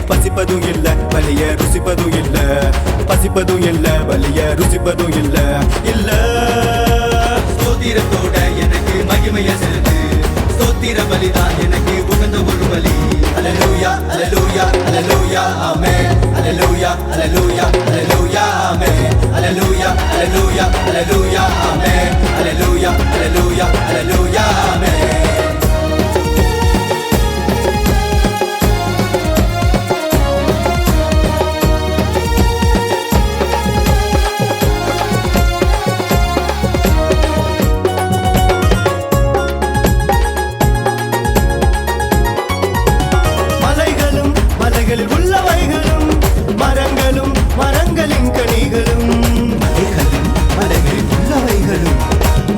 பசிப்பதும் இல்ல வலிய ருசிப்பதும் இல்ல, பசிப்பதும் இல்ல வலிய ருசிப்பதும் இல்ல இல்ல. ஸ்தோத்திரத்தோட எனக்கு மகிமைய செலுத்து, ஸ்தோத்திர பலிதான் எனக்கு உகந்த ஒரு பலி. அல்லேலூயா அல்லேலூயா அல்லேலூயா ஆமென், அல்லேலூயா அல்லேலூயா அல்லேலூயா ஆமென், அல்லேலூயா அல்லேலூயா அல்லேலூயா ஆமென், அல்லேலூயா அல்லேலூயா அல்லேலூயா ஆமென். மலைகளில் உள்ளவைகளும் மரங்களும் மரங்களின் கனிகளும், மலைகளில் உள்ளவைகளும்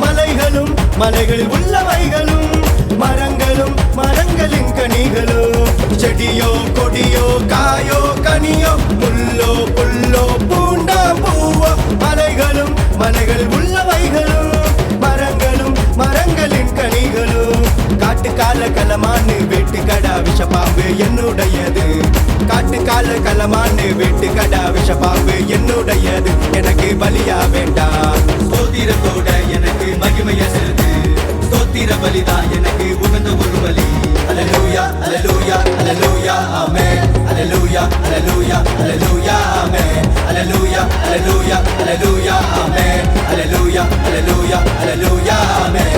மலைகளும் மலைகளில் உள்ளவைகளும் மரங்களும் மரங்களின் கனிகளும், செடியோ கொடியோ காயோ கனியோ முள்ளோ புல்லோ பூண்டா பூவோ, மலைகளும் மலைகளில் உள்ளவைகளும் மரங்களும் மரங்களின் கனிகளும். காட்டுக்கால களமானு வெட்டுக்கடா விஷப்பாம்பு என்னுடையது, காட்டுக்கால களமானு வெட்டுக்கடா விஷப்பாம்பு என்னுடையது, எனக்கு பலியா வேண்டாம். ஸ்தோத்திரத்தோட எனக்கு மகிமைய செலுத்து, ஸ்தோத்திர பலிதான் எனக்கு உகந்த ஒரு பலி. அல்லேலூயா அல்லேலூயா அல்லேலூயா ஆமென், அல்லேலூயா அல்லேலூயா அல்லேலூயா ஆமென், அல்லேலூயா அல்லேலூயா அல்லேலூயா ஆமென், அல்லேலூயா அல்லேலூயா அல்லேலூயா ஆமென்.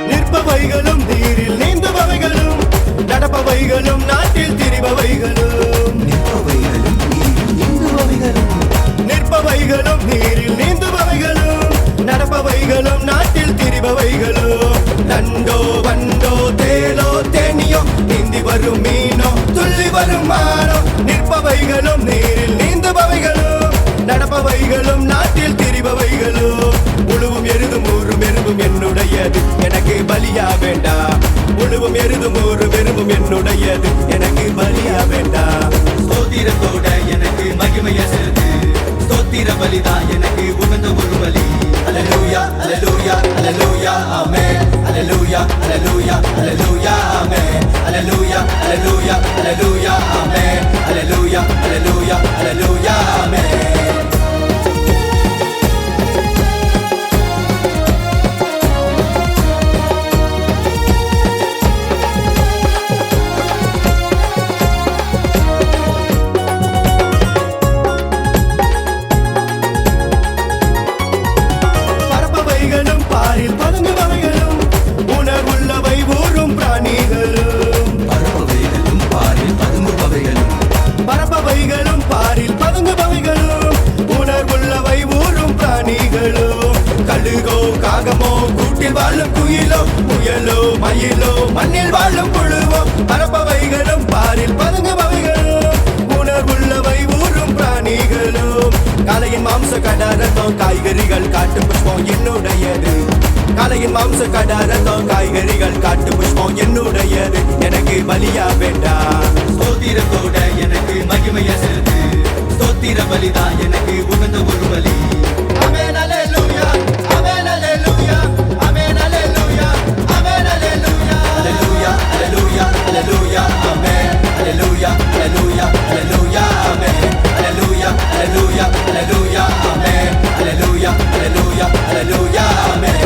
நிற்பவைகளும் நீரில் நீந்துபவைகளும் நடப்பவைகளும் நாட்டில் திரிபவைகளும், நிற்பவைகளும் நீரில் நீந்துபவைகளும் நிற்பவைகளும் நீரில் நீந்துபவைகளும் நடப்பவைகளும் நாட்டில் திரிபவைகளும், நண்டோ வண்டோ தேலோ தேனியோ நீந்தி வரும் மீனோ துள்ளி வரும் மானோ, நிற்பவைகளும் நீரில் நீந்துபவைகளும் நடப்பவைகளும் நாட்டில் திரிபவைகளும், உழுவும் எருதும் ஊரும் எறும்பும் என்னுடையது, எனக்கு பலியா வேண்டாம். உழுவும் எருதும் ஊரும் எறும்பும் என்னுடையது, எனக்கு பலியா வேண்டாம். ஸ்தோத்திரத்தோட எனக்கு மகிமைய செலுத்து, ஸ்தோத்திர பலிதான் எனக்கு உகந்த ஒரு பலி. அல்லேலூயா அல்லேலூயா அல்லேலூயா ஆமென், அல்லேலூயா அல்லேலூயா அல்லேலூயா ஆமென், அல்லேலூயா அல்லேலூயா அல்லேலூயா ஆமென், அல்லேலூயா அல்லேலூயா அல்லேலூயா ஆமென். பறப்பவைகளும் பாரில் பதுங்குபவைகளும் உணர்வுள்ளவை ஊரும் பிராணிகளும், பறப்பவைகளும் பாரில் பதுங்குபவைகளும் பறப்பவைகளும் பாரில் பதுங்குபவைகளும் உணர்வுள்ளவை ஊரும் பிராணிகளும், கழுகோ காகமோ கூட்டில் வாழும் குயிலோ முயலோ மயிலோ மண்ணில் வாழும் புழுவோ, பறப்பவைகளும் பாரில் பதுங்குபவைகளும் உணர்வுள்ளவை ஊரும் பிராணிகளும், காலையின் மாம்ச கடாரத்தம் காய்கறிகள் காட்டு புஷ்பம் என்னுடையது, காலையின் மாம்ச கடாரத்தம் காய்கறிகள் காட்டு புஷ்பம் என்னுடையது, எனக்கு பலியா வேண்டாம். ஸ்தோத்திரத்தோட எனக்கு மகிமைய செலுத்து, ஸ்தோத்திர பலிதான் எனக்கு உகந்த ஒரு பலி. ஆமென் அல்லேலூயா ஆமென் அல்லேலூயா ஆமென் அல்லேலூயா ஆமென் அல்லேலூயா, அல்லேலூயா அல்லேலூயா அல்லேலூயா ஆமென், அல்லேலூயா அல்லேலூயா அல்லேலூயா ஆமென், அல்லேலூயா அல்லேலூயா அல்லேலூயா ஆமென், அல்லேலூயா அல்லேலூயா அல்லேலூயா ஆமென்.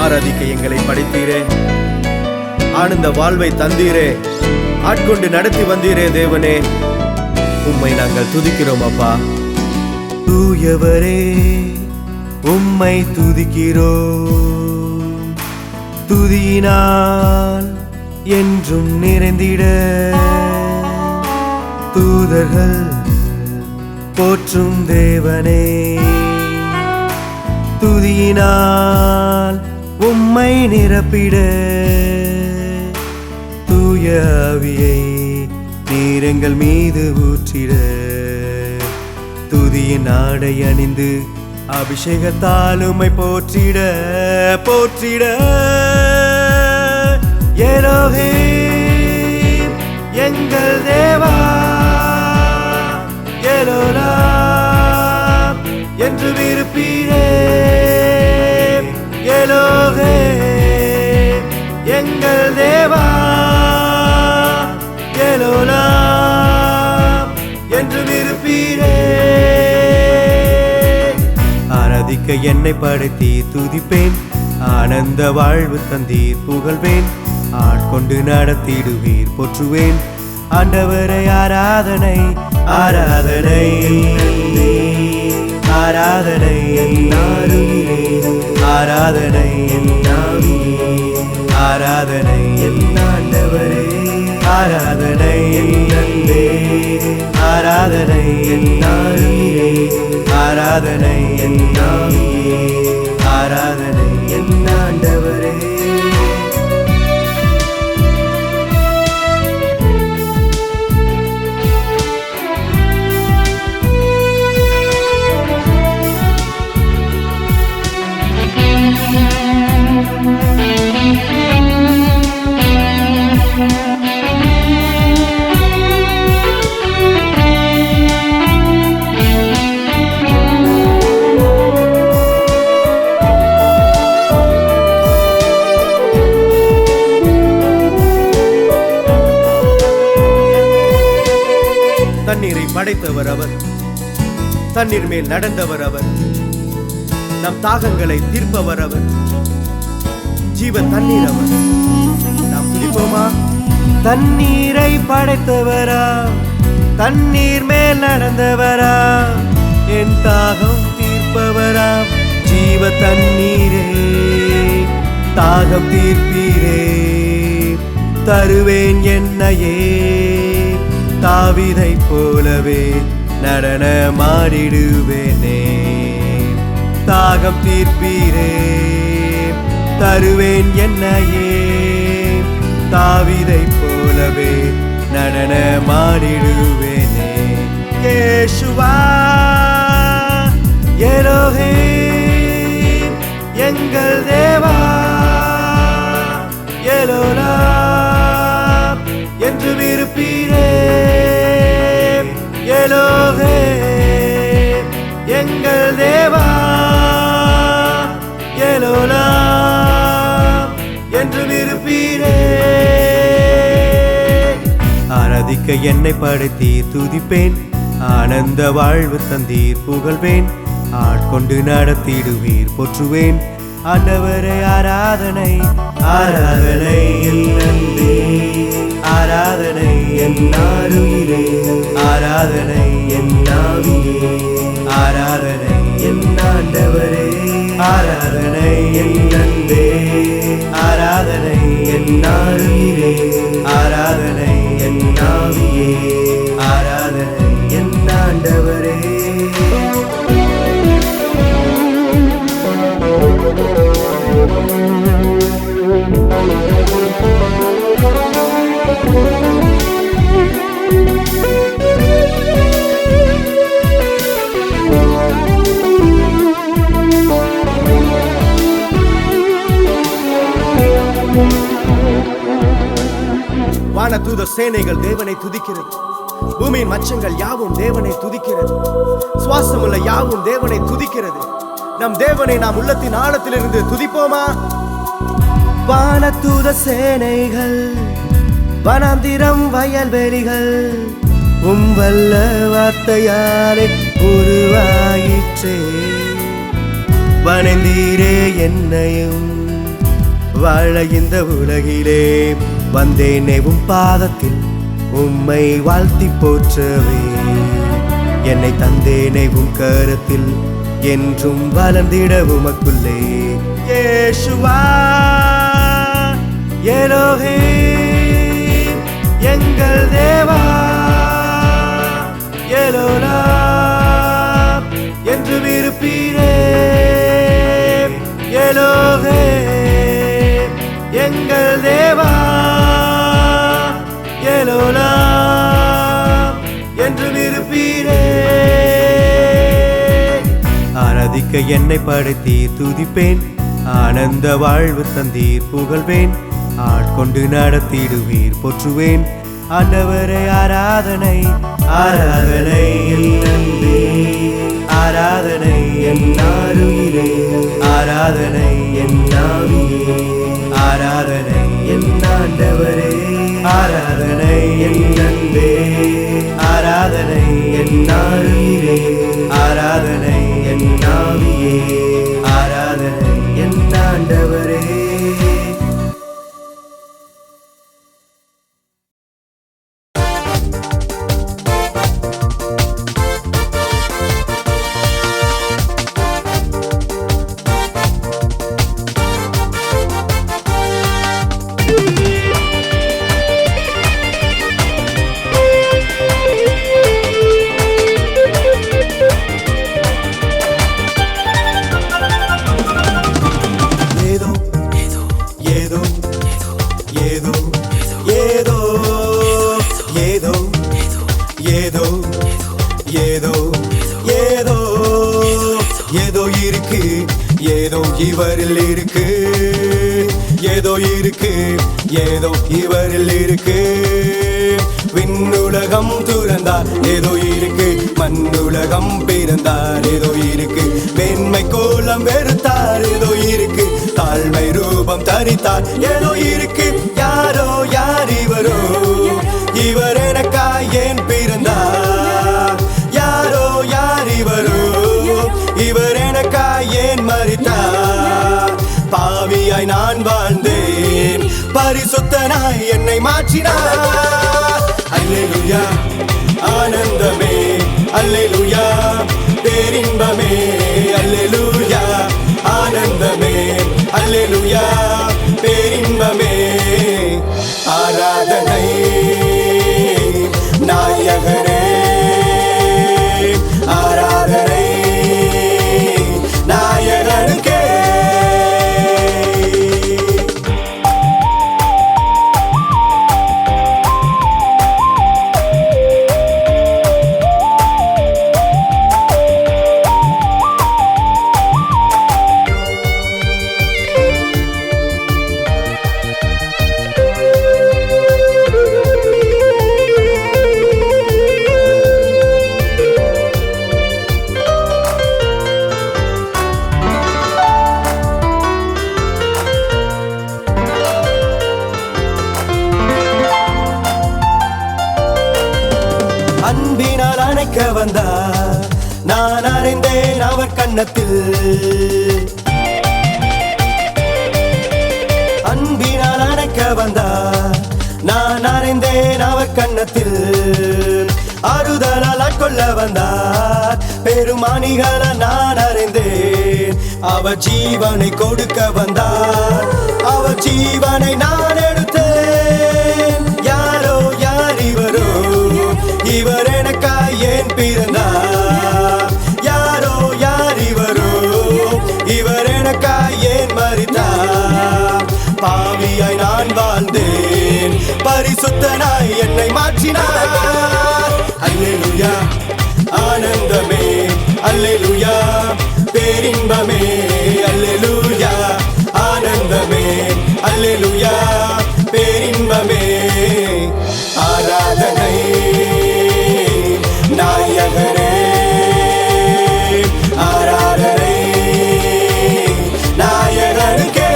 ஆராதிக்க எங்களை படைத்தீரே, ஆனந்த வாழ்வை தந்தீரே, ஆட்கொண்டு நடத்தி வந்தீரே தேவனே, உம்மை நாங்கள் துதிக்கிறோம் அப்பா. தூயவரே உம்மை துதிக்கிறோம், துதியினால் என்றும் நிறைந்திட தூதர்கள் போற்றும் தேவனே, துதியினால் உம்மை நிரப்பிட தூய ஆவியை நீர் எங்கள் மீது ஊற்றிட துதியின் ஆடை அணிந்து அபிஷேகத்தால் உம்மை போற்றிட போற்றிட எலோஹிம் எங்கள் தேவா எலோலாம் என்று விருப்பீரே, எலோஹிம் எங்கள் தேவா எலோலாம் என்று விருப்பீரே. ஆராதிக்க என்னை படைத்தி துதிப்பேன், ஆனந்த வாழ்வு தந்தீர் புகழ்வேன், ஆட்கொண்டு நடத்திடுவீர் போற்றுவேன் ஆண்டவரை. ஆராதனை ஆராதனை ஆராதனை ஆராதனை ஆராதனை ஆண்டவரே, ஆராதனை ஆராதனை ஆராதனை ஆராதனை ஆண்டவரே. தண்ணீரை படைத்தவர் அவர், தண்ணீர் மேல் நடந்தவர் அவர், நம் தாகங்களை தீர்ப்பவர் அவர், ஜீவ தண்ணீர் அவர். நாம் துதிப்போமா? தண்ணீரை படைத்தவரா, தண்ணீர் மேல் நடந்தவரா, என் தாகம் தீர்ப்பவரா, ஜீவ தண்ணீரே தாகம் தீர்ப்பீரே, தருவேன் என்னையே தாவீதை போலவே நடனமாடிடுவேனே. தாகம் தீர்ப்பீரே தருவேன் என்னையே தாவீதை போலவே நடனமாடிடுவேனே. இயேசுவா எலோஹிம் எங்கள் தேவா எலோலாம் என்று விருப்பீரே, எலோஹிம் எங்கள் தேவா எலோலாம் என்று விருப்பீரே. ஆராதிக்க என்னை படைத்தீர் துதிப்பேன், ஆனந்த வாழ்வு தந்தீர் புகழ்வேன், ஆட்கொண்டு நடத்திடுவீர் போற்றுவேன் ஆண்டவரை. ஆராதனை ஆராதனை நன்றி ஆராதனை என்னாருயிரே, ஆராதனை என்னாவியே, ஆராதனை என்னாண்டவரே, ஆராதனை நன்றி ஆராதனை என்னாருயிரே, ஆராதனை என்னாவியே, ஆராதனை என்னாண்டவரே. வானதூத சேனைகள் தேவனை துதிக்கிறது, பூமியின் மச்சங்கள் யாவும் தேவனை துதிக்கிறது, சுவாசமுள்ள யாவும் தேவனை துதிக்கிறது. நம் தேவனை நாம் உள்ளத்தின் ஆழத்திலிருந்து துதிப்போமா? வானதூத சேனைகள் வனாந்திரம் வயல்வெளிகள் வல்ல வார்த்தையாலே உருவாயிற்றே. வணந்தீரே என்னையும் வாழ இந்த உலகிலே, வந்தேனே உம் பாதத்தில் உம்மை வாழ்த்தி போற்றவே. என்னை தந்தேனே உம் கரத்தில் என்றும் வளர்ந்திட உமக்குள்ளே. யேசுவா எலோஹிம் எங்கள் தேவா, எலோலாம் என்று இருப்பீரே. எலோஹிம் எங்கள் தேவா, எலோலாம் என்று இருப்பீரே. ஆராதிக்க என்னை படைத்தீர் துதிப்பேன், ஆனந்த வாழ்வு தந்தீர் புகழ்வேன். ஆட்கொண்டு நடத்திடுவீர் போற்றுவேன். ஆண்டவரை ஆராதனை ஆராதனை என் அன்பே, ஆராதனை என் ஆருயிரே, ஆராதனை என் ஆவியே, ஆராதனை என் ஆண்டவரே, ஆராதனை என் அன்பே, ஆராதனை என் ஆருயிரே, ஆராதனை என் ஆவியே, ஆராதனை என் ஆண்டவரே. ஏதோ இருக்கு, ஏதோ இவரில் இருக்கு, ஏதோ இருக்கு, ஏதோ இவரில் இருக்கு. விண்ணுலகம் துறந்தார் ஏதோ இருக்கு, மண்ணுலகம் பிறந்தார் ஏதோ இருக்கு. மேன்மை கோலம் வெறுத்தார் ஏதோ இருக்கு, தாழ்மை ரூபம் தரித்தார் ஏதோ இருக்கு. யாரோ யார் இவரோ, இவர் எனக்காய் ஏன் பிறந்தார்? யாரோ யார் இவரோ, இவர் எனக்காய் ஏன் மரித்தார்? பாவியாய் நான் வாழ்ந்தேன், பரிசுத்தனாய் என்னை மாற்றினார். அல்லேலூயா ஆனந்தமே, அல்லேலூயா பேரின்பமே, அல்லேலூயா ஆனந்தமே, அல்லேலூயா பேரின்பமே. ஆராதனை நாயகனே, ஆராதனை நாயகனுக்கே. அன்பினால் அணைக்க வந்தார், நான் அறிந்தேன் அவர் கண்ணத்தில். அன்பினால் அணைக்க வந்தார், நான் அறிந்தேன் அவர் கண்ணத்தில். ஆறுதலால் ஆட்கொள்ள வந்தார், பெருமானிகளை நான் அறிந்தேன். அவர் ஜீவனை கொடுக்க வந்தார், அவர் ஜீவனை நான் எடுத்தேன். யாரோ யார் இவரோ, இவர் எனக்காய் ஏன் பிறந்தார்? யாரோ யார் இவரோ, இவர் எனக்காய் ஏன் மரித்தார்? பாவியாய் நான் வாழ்ந்தேன், பரிசுத்தனாய் என்னை மாற்றினார். அல்லேலூயா ஆனந்தமே, அல்லேலூயா பேரின்பமே, அல்லேலூயா ஆனந்தமே, அல்லேலூயா பேரின்பமே. ஆராதனை நாயகனே, ஆராதனை நாயகனுக்கே.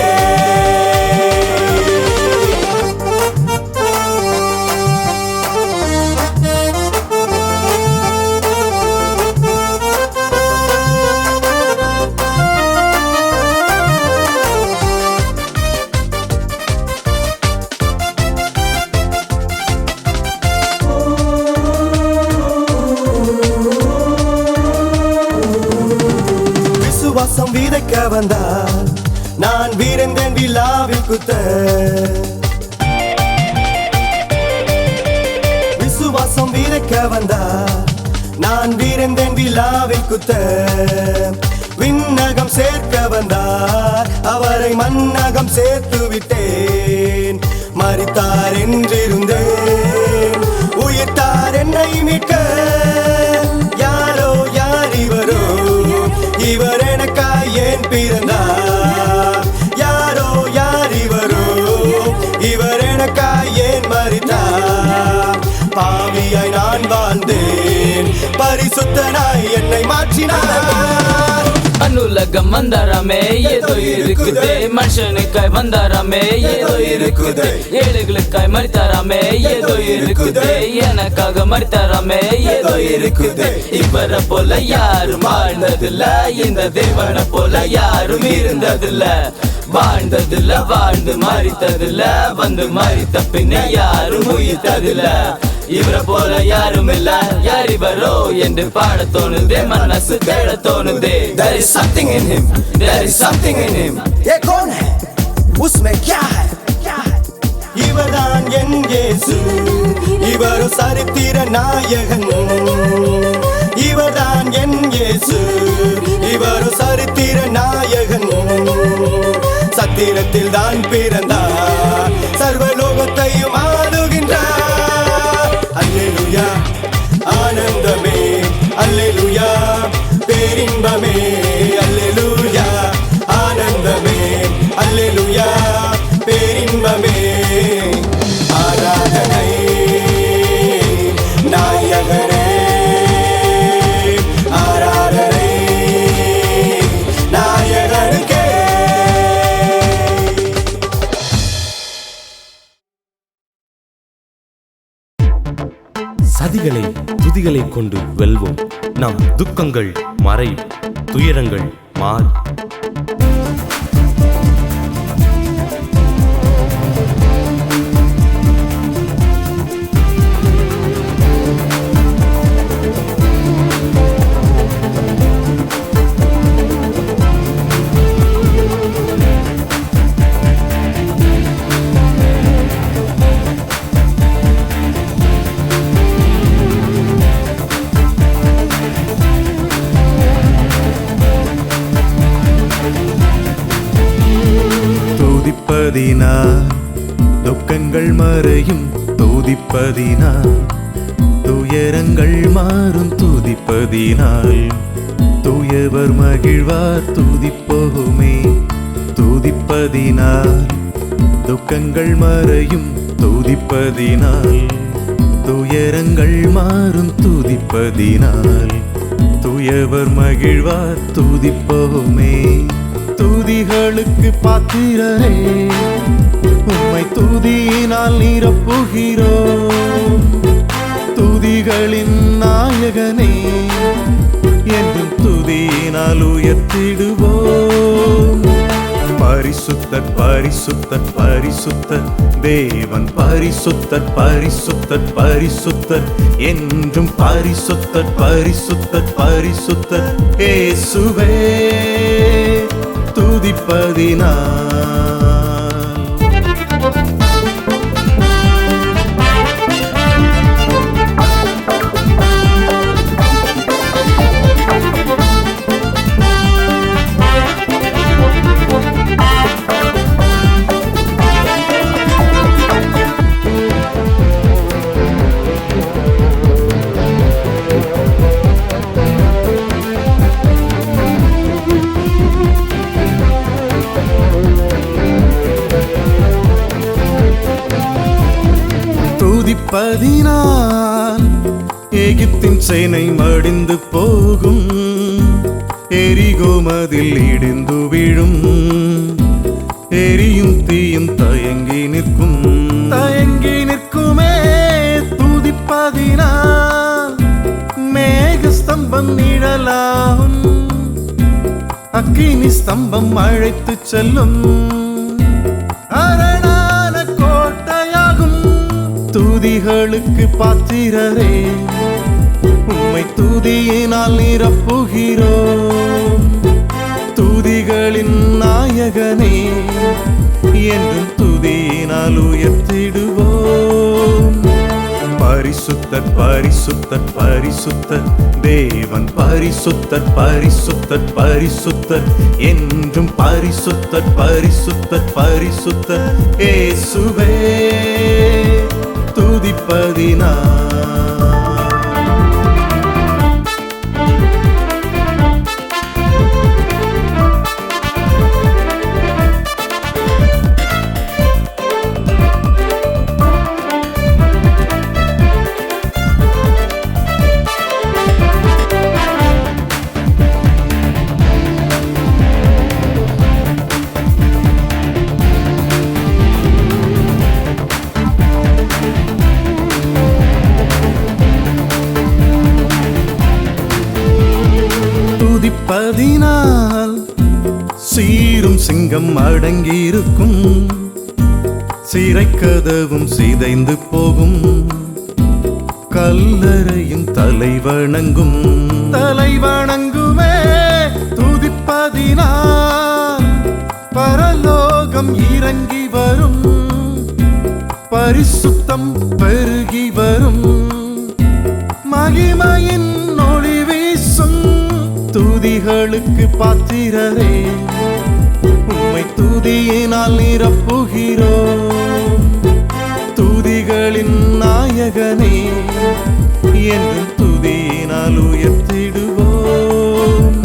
விசுவாசம் விதைக்க வந்தார், நான் வீரந்தேன் விழாவில் குத்த. விசுவாசம் விதைக்க வந்தார், நான் வீரந்தேன் விழாவில் குத்த. விண்ணகம் சேர்க்க வந்தார், அவரை மண்ணகம் சேர்த்து விட்டேன். மரித்தார் என்றிருந்தேன், உயிர்த்தார் என்னை மீட்க. யாரோ யார் இவரோ, இவர் எனக்காய் ஏன் பிறந்தார்? யாரோ யார் இவரோ, இவர் எனக்காய் ஏன் மரித்தார்? பாவியாய் நான் வாழ்ந்தேன், பரிசுத்தனாய் என்னை மாற்றினார். அனுலகம் வந்தாராமே ஏதோ இருக்குதே, மனுஷனுக்காய் வந்தாராமே ஏதோ இருக்குதே, ஏழைகளுக்காய் மரித்தாராமே ஏதோ இருக்குதே, எனக்காக மரித்தாராமே ஏதோ இருக்குதே. இவரை போல யாரும் வாழ்ந்ததில்ல, இந்த தேவனை போல யாரும் இருந்ததில்ல. வாழ்ந்ததில்ல, வாழ்ந்து மரித்ததில்ல, வந்து மரித்த பின்னே யாரும் உயிர்த்ததில்ல. இவரை போல யாரும் இல்ல, யார் இவரோ என்று பாட தோணுதே, மனசு தேட தோணுதே. There is something in him, there is something in him. ये कौन है, उसमें क्या है? இவர்தான் என் இயேசு, இவர் சரித்திர நாயகன். இவர்தான் என் இயேசு, இவர் சரித்திர நாயகன். சத்திரத்தில் தான் பிறந்தார், சர்வலோகத்தையும் ஆளுகின்றார். அல்லேலூயா ஆனந்தமே, அல்லேலூயா பேரின்பமே, அல்லேலூயா ஆனந்தமே, அல்லேலூயா பேரின்பமே. ஆராதனை நாயகனே, ஆராதனை நாயகனுக்கே. சதிகளை துதிகளை கொண்டு வெல்வோம், நம் துக்கங்கள் மறையும், துயரங்கள் மாறும். துதிப்பதினால் துக்கங்கள் மறையும், துதிப்பதினால் துயரங்கள் மாறும், துதிப்பதினால் தூயவர் மகிழ்வார், துதிப்போமே. துதிப்பதினால் துக்கங்கள் மறையும், துதிப்பதினால் துயரங்கள் மாறும், துதிப்பதினால் தூயவர் மகிழ்வார், துதிப்போமே. துதிகளுக்கு பாத்திரரே, உம்மை துதியினால் நிரப்புகிறோம். துதிகளின் நாயகனே, என்றும் துதியினால் உயர்த்திடுவோம். பரிசுத்தர் பரிசுத்தர் பரிசுத்தர் தேவன், பரிசுத்தர் பரிசுத்தர் பரிசுத்தர் என்றும் பரிசுத்தர் பரிசுத்தர் பரிசுத்தர் இயேசுவே. துதிப்பதினால் துதிப்பதினால் எகிப்தின் சேனை மடிந்து போகும், எரிகோ மதில் இடிந்து விழும், எரியும் தீயும் தயங்கி நிற்கும், தயங்கி நிற்குமே. துதிப்பதினால் மேக ஸ்தம்பம் நிழலாகும், அக்கினி ஸ்தம்பம் அழைத்து செல்லும், அரணான கோட்டையாகும். துதிகளுக்கு பாத்திரரே, உம்மை துதியினால் நிரப்புகிறோம். நாயகனே என்றும் துதியினால் உயர்த்திடுவோம். பரிசுத்தர் பரிசுத்தர் பரிசுத்தர் தேவன் பரிசுத்தர் பரிசுத்தர் பரிசுத்தர் என்றும் பரிசுத்தர் பரிசுத்தர் பரிசுத்தர் இயேசுவே துதிப்பதினார். துதிப்பதினால் சீரும் சிங்கம் அடங்கியிருக்கும், சிறைக்கதவும் சிதைந்து போகும், கல்லறையும் தலைவணங்கும். தலைவணங்குமே துதிப்பதினால் பரலோகம் இறங்கி வரும், பரிசுத்தம் பெருகி வரும், மகிமையின் ஒளி வீசும். துதிகளுக்கு பாத்திரரே உம்மை துதியினால் நிரப்புகிறோம். துதிகளின் நாயகனே என்றும் துதியினால் உயர்த்திடுவோம்.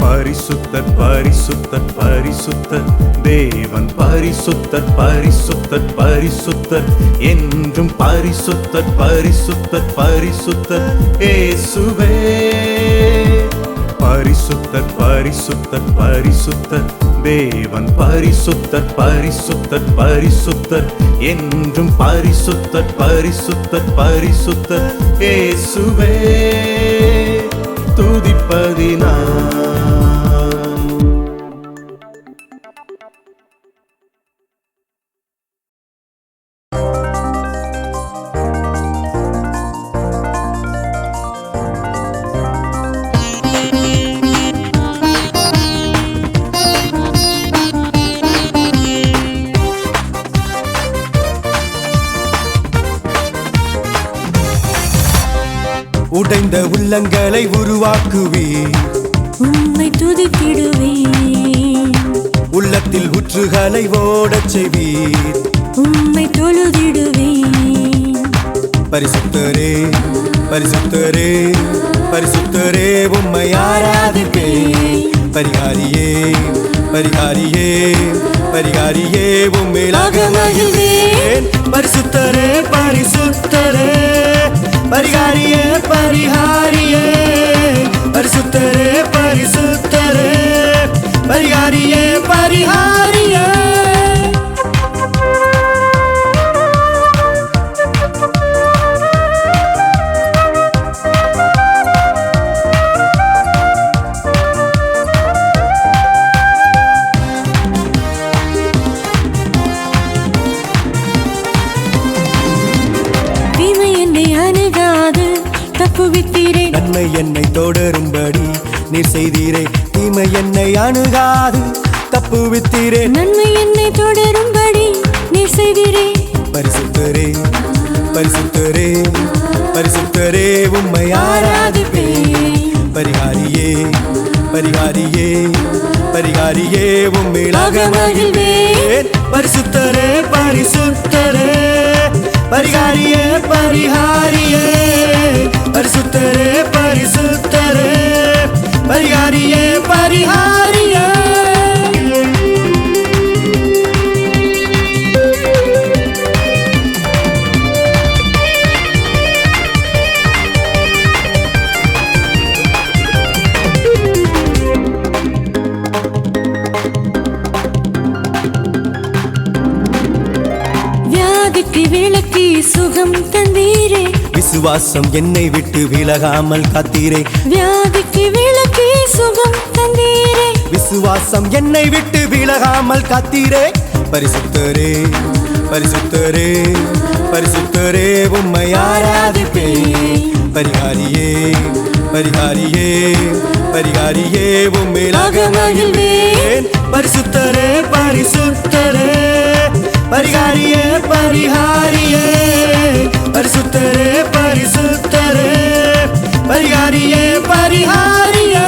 பரிசுத்தர் பரிசுத்தர் பரிசுத்தர் தேவன் பரிசுத்தர் பரிசுத்தர் பரிசுத்தர் என்றும் பரிசுத்தர் பரிசுத்தர் பரிசுத்தர் இயேசுவே பரிசுத்தர் பரிசுத்தர் பரிசுத்தர் தேவன் பரிசுத்தர் பரிசுத்தர் பரிசுத்தர் என்றும் பரிசுத்தர் பரிசுத்தர் பரிசுத்தர் இயேசுவே துதிப்பதினார். உடைந்த உள்ளங்களை உருவாக்குவீர், உம்மை துதித்திடுவேன். உள்ளத்தில் ஊற்றுகளை ஓடச் செய்வீர். உம்மை தொழுதிடுவேன். பரிசுத்தரே பரிசுத்தரே பரிசுத்தரே உம்மை ஆராதிப்பேன். பரிகாரியே பரிகாரியே பரிகாரியே உம்மிலாக மகிழ்வேன். பரிசுத்தரே பரிசுத்தரே பரிகாரியே பரிகாரியே பரிசுத்தரே பரிசுத்தரே பரிகாரியே பரிகாரியே. நன்மை என்னை தொடரும்படி நீர் செய்தீரே. தீமை என்னை அணுகாது தப்புவித்தீரே. நன்மை என்னை தொடரும்படி நீர் செய்தீரே. பரிசுத்தரே பரிசுத்தரே பரிசுத்தரே உம்மை ஆராதிப்பேன். பரிகாரியே பரிகாரியே பரிகாரியே உம்மிலாக மகிழ்வேன். பரிசுத்தரே பரிசுத்தரே பரிகாரியே பரிகாரியே பரிசுத்தரே பரிசுத்தரே பரிகாரியே பரிகாரியே. வியாதிக்கு விலக்கி சுகம் தந்தீரே. விசுவாசம் என்னை விட்டு விலகாமல் காத்தீரே. வியாதிக்கு விலக்கி சுகம் தந்தீரே. விசுவாசம் என்னை விட்டு விலகாமல் காத்தீரே. பரிசுத்தரே பரிசுத்தரே பரிசுத்தரே உம்மை ஆராதிப்பேன். பரிகாரியே பரிகாரியே பரிகாரியே உம்மேலாக மகிழ்வேன் பரிசுத்தரே பரிசுத்தரே பரிகாரியே பரிகாரியே பரிசுத்தரே பரிசுத்தரே பரிகாரியே பரிகாரியே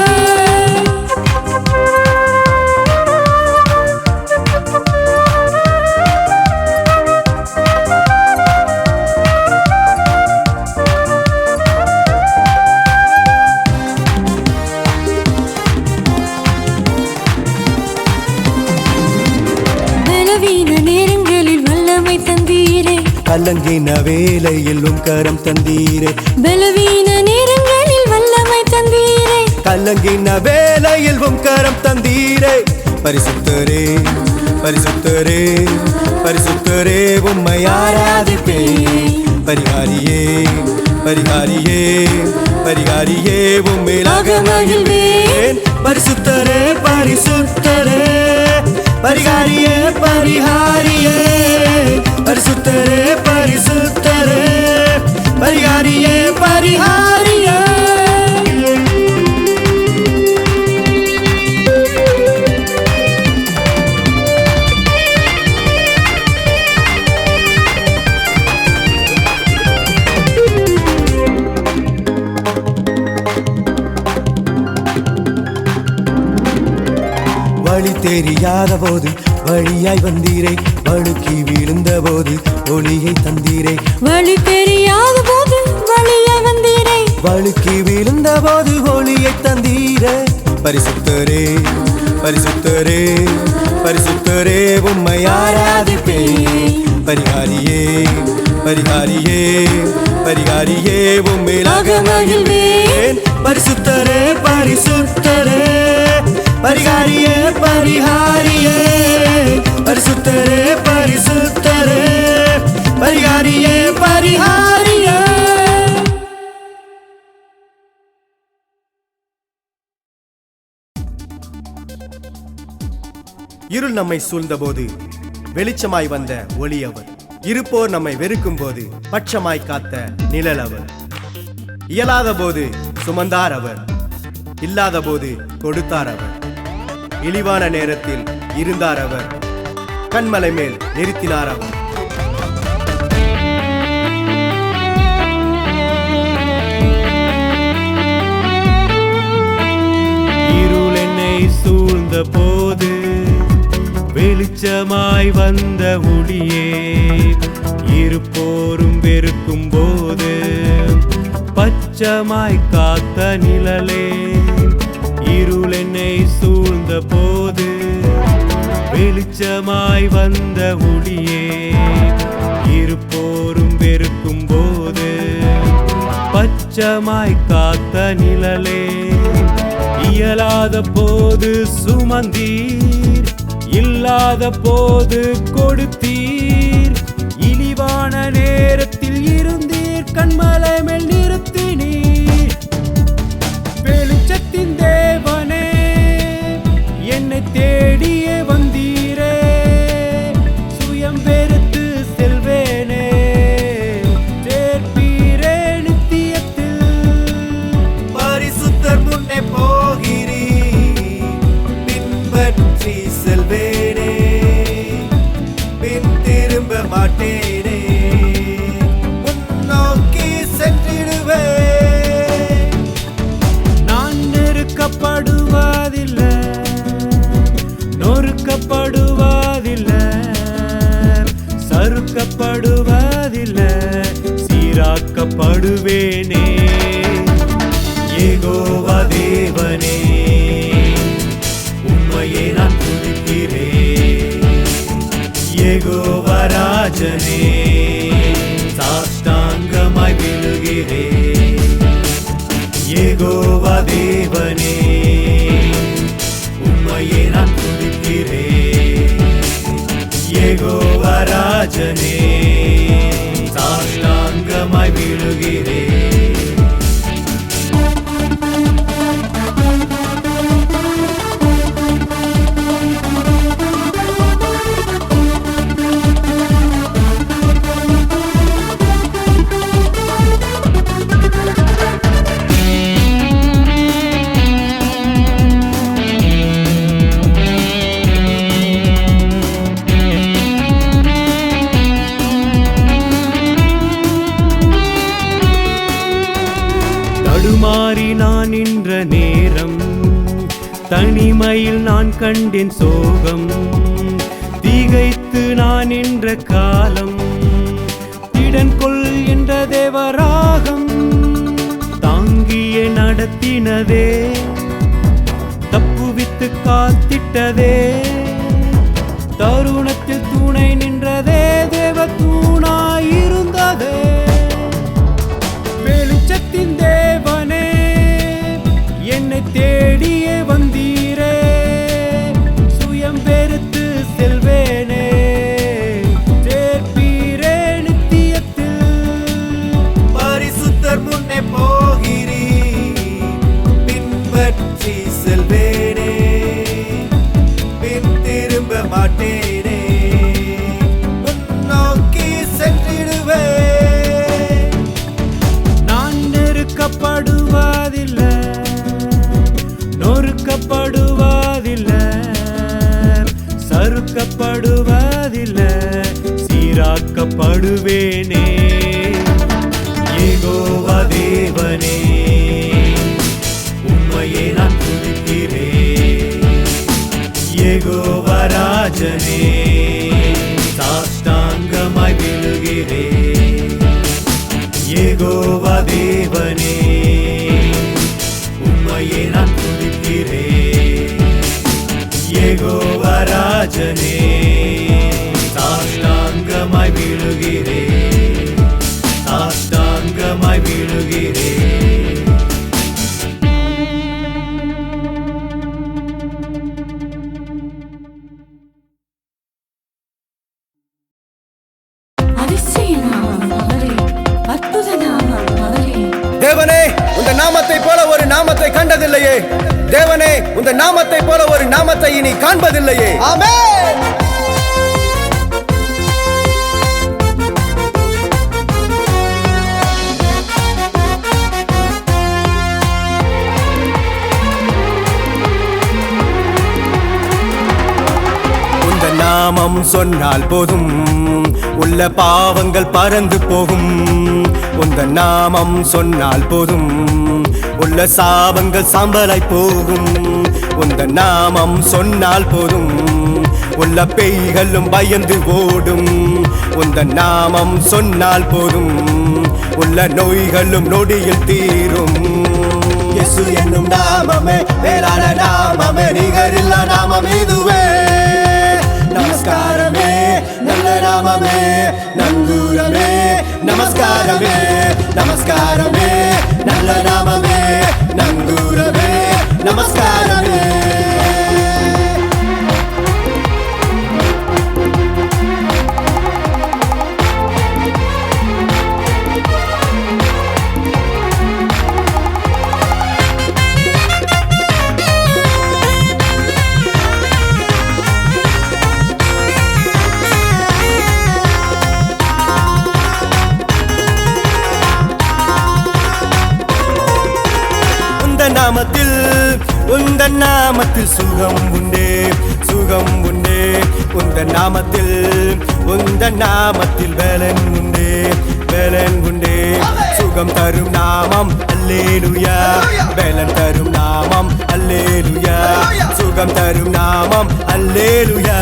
பலவீன நேரங்களில் வல்லமை தந்தீரே கலங்கின வேலையில் உம் கரம் தந்தீரே பலவீன நேரங்களில் வல்லமை தந்தீரே கலங்கின வேலையில் உம் கரம் தந்தீரே பரிசுத்தரே பரிசுத்தரே பரிசுத்தரே உம்மை ஆராதிப்பேன் பரிகாரியே பரிகாரியே பரிகாரியே உம்மேலாக மகிழ்வேன் பரிசுத்தரே பரிசுத்தரே பரிகாரியே பரிகாரியே பரிசுத்தரே பரிசுத்தரே பரிகாரியே பரிகாரியே வழி தெரியாத போது வழியாய் வந்தீரே வழுக்கி விழுந்த போது ஒளியை தந்தீரே வழி தெரியாத போது வழியாய் வந்தீரே வழுக்கி விழுந்த போது ஒளியை தந்தீரே பரிசுத்தரே பரிசுத்தரே பரிசுத்தரே உம்மை ஆராதிப்பேன் பரிகாரியே பரிகாரியே பரிகாரியே உம்மேலாக மகிழ்வேன் பரிசுத்தரே பரிசுத்தரே பரிகாரியே பரிகாரியே பரிசுத்தரே பரிசுத்தரே பரிகாரியே பரிகாரியே இருள் நம்மை சூழ்ந்தபோது வெளிச்சமாய் வந்த ஒளி அவர். இருப்போர் நம்மை வெறுக்கும் போது பட்சமாய் காத்த நிழல் அவர். இயலாத போது சுமந்தார் அவர், இல்லாத போது கொடுத்தார் அவர். இழிவான நேரத்தில் இருந்தார் அவர், கண்மலை மேல் நிறுத்தினார் அவர். இருள் என்னை சூழ்ந்த போது வெளிச்சமாய் வந்த ஒளியே, இருப்போரும் வெறுக்கும் போது பச்சமாய் காத்த நிழலே. இருள் என்னை சூழ்ந்த போது வெளிச்சமாய் வந்த ஒளியே, இருப்போரும் வெறுக்கும் போது பச்சமாய் காத்த நிழலே. இயலாத போது சுமந்தீர், இல்லாத போது கொடுத்தீர். இழிவான நேரத்தில் இருந்தீர், கண்மலை மேல் நிறுத்தினீர். வெளிச்சத்தின் தேவனே, என்னை தேடியே வந்தீரே. சுயம் வெறுத்து செல்வேனே, சேர்ப்பீரே நித்தியத்தில். பரிசுத்தர் முன்னே போகிறீர், பின்பற்றி செல்வேனே, பின் திரும்ப மாட்டேனே, முன்னோக்கி சென்றிடுவேன். நான் நெருக்கப்படுவதில்லை, நொறுக்கப்படுவதில்லை, சறுக்கப்படுவதில்லை, சீராக்கப்படுவேனே. யெகோவா தேவனே, உம்மையே நான் துதிக்கிறேன். யெகோவா ராஜனே, சாஷ்டாங்கமாய் விழுகிறேன். யெகோவா தேவனே, உம்மையே நான் துதிக்கிறேன். யெகோவா ராஜனே, சாஷ்டாங்கமாய் விழுகிறேன். தனிமையில் நான் கண்டேன் சோகம், திகைத்து நான் நின்ற காலம், திடன் கொள் என்ற தேவராகம் தாங்கிய நடத்தினதே, தப்புவித்து காத்திட்டதே, தருணத்தில் துணை நின்றதே, தேவ தூணாயிருந்ததே. வெளிச்சத்தின் தேவனே என்னை தேடியே வந்தீரே, சுயம் வெறுத்து செல்வேனே, சேர்ப்பீரே நித்தியத்தில். பரிசுத்தர் முன்னே போகிறீ, பின்பற்றி செல்வேனே, பின் திரும்ப மாட்டேனே, முன்னோக்கி சென்றிடுவே. நான் நெருக்கப்படுவதில்லை, நொறுக்கப்படுவதில்லை, சறுக்கப்படுவதில்லை, சீராக்கப்படுவேனே. யெகோவா தேவனே உம்மையே நான் துதிக்கிறேன், யெகோவா ராஜனே சாஷ்டாங்கமாய் விழுகிறேன், யெகோவா தேவனே உம்மையே நான் துதிக்கிறேன், யெகோவா ராஜனே சாஷ்டாங்கமாய் விழுகிறேன், சாஷ்டாங்கமாய் விழுகிறேன். அதிசய நாமம் அவரே, அற்புத நாமம் அவரே. தேவனே, உந்த நாமத்தை போல ஒரு நாமத்தை கண்டதில்லையே. தேவனே, உந்த நாமத்தை போல ஒரு நாமத்தை இனி காண்பதில்லையே. ஆமென். உந்த நாமம் சொன்னால் போதும், உள்ள பாவங்கள் பறந்து போகும். உந்த நாமம் சொன்னால் போதும், உள்ள சாபங்கள் சாம்பலாய் போகும். உந்த நாமம் சொன்னால் போதும், உள்ள பேய்களும் பயந்து ஓடும். உந்த நாமம் சொன்னால் போதும், உள்ள நோய்களும் நொடியில் தீரும். இயேசு என்னும் நாமமே வேளாண நாமமே, நிகரில்லா நாமம் இதுவே. நமஸ்காரமே நல்ல நாமமே, நங்கூரமே நமஸ்காரமே, நமஸ்காரமே நல்ல நாமமே, நங்கூரமே நமஸ்காரமே. நாமத்தில் உந்தன் நாமத்தில் சுகம் உண்டே, சுகம் உண்டே. உந்தன் நாமத்தில் உந்தன் நாமத்தில் பலன் உண்டே, பலன் உண்டே. சுகம் தரும் நாமம் அல்லேலூயா, பலன் தரும் நாமம் அல்லேலூயா. சுகம் தரும் நாமம் அல்லேலூயா,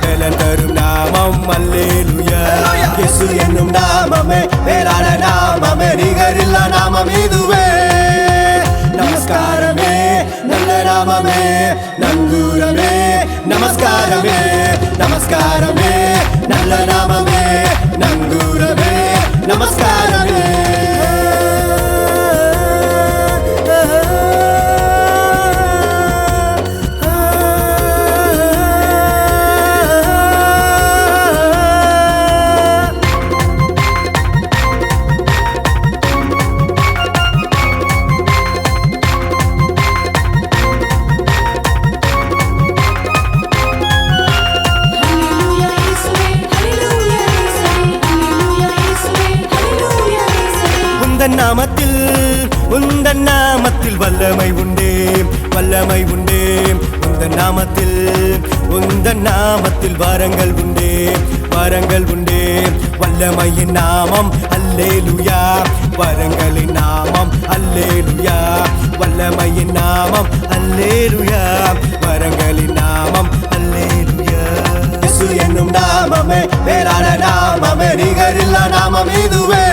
பலன் தரும் நாமம் அல்லேலூயா. இயேசு என்னும் நாமமே வேளாண நாமமே, நிகரில்லா நாமம் இதுவே. நமஸ்காரமே நல்ல நாமமே, நங்கூரமே நமஸ்காரமே, நமஸ்காரமே நல்ல நாமமே, நங்கூரமே நமஸ்காரமே. நாமத்தில் உந்தன் நாமத்தில் வல்லமை உண்டே, வல்லமை உண்டே. உந்தன் நாமத்தில் உந்தன் நாமத்தில் வரங்கள் உண்டே, வரங்கள் உண்டே. வல்லமையின் நாமம் அல்லேலூயா, வரங்களின் நாமம் அல்லேலூயா, வல்லமையின் நாமம் அல்லேலூயா. நிகரில்லா நாமம் இதுவே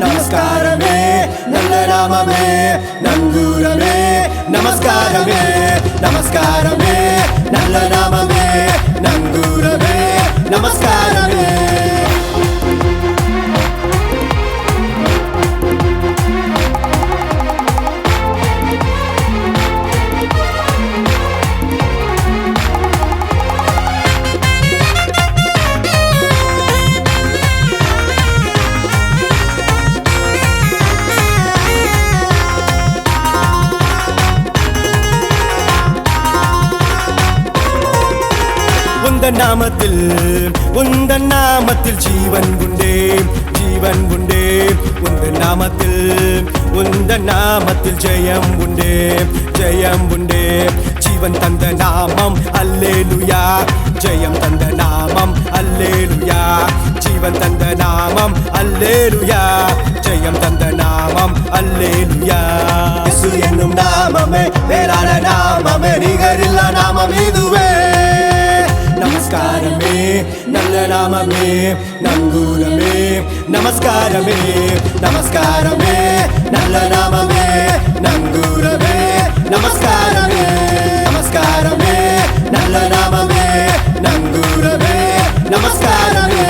நமஸ்காரமே நல்ல நாமமே நங்கூரமே நமஸ்காரமே நமஸ்காரமே நல்ல நாமமே நங்கூரமே நமஸ்காரமே உந்தன் நாமத்தில் ஜீவன் உண்டே ஜீவன் உண்டே உந்தன் நாமத்தில் ஜெயம் உண்டே ஜெயம் உண்டே ஜீவன் தந்த நாமம் அல்லேலூயா ஜெயம் தந்த நாமம் அல்லேலூயா ஜீவன் தந்த நாமம் அல்லேலூயா ஜெயம் தந்த நாமம் அல்லேலூயா இயேசு என்னும் நாமமே வேறான நாமமே நிகரில்லா நாமம் இதுவே நமஸ்காரமே நல்ல நாமமே நங்கூரமே நமஸ்காரமே நமஸ்காரமே நல்ல நாமமே நங்கூரமே நமஸ்காரமே நமஸ்காரமே நல்ல நாமமே நங்கூரமே நமஸ்காரமே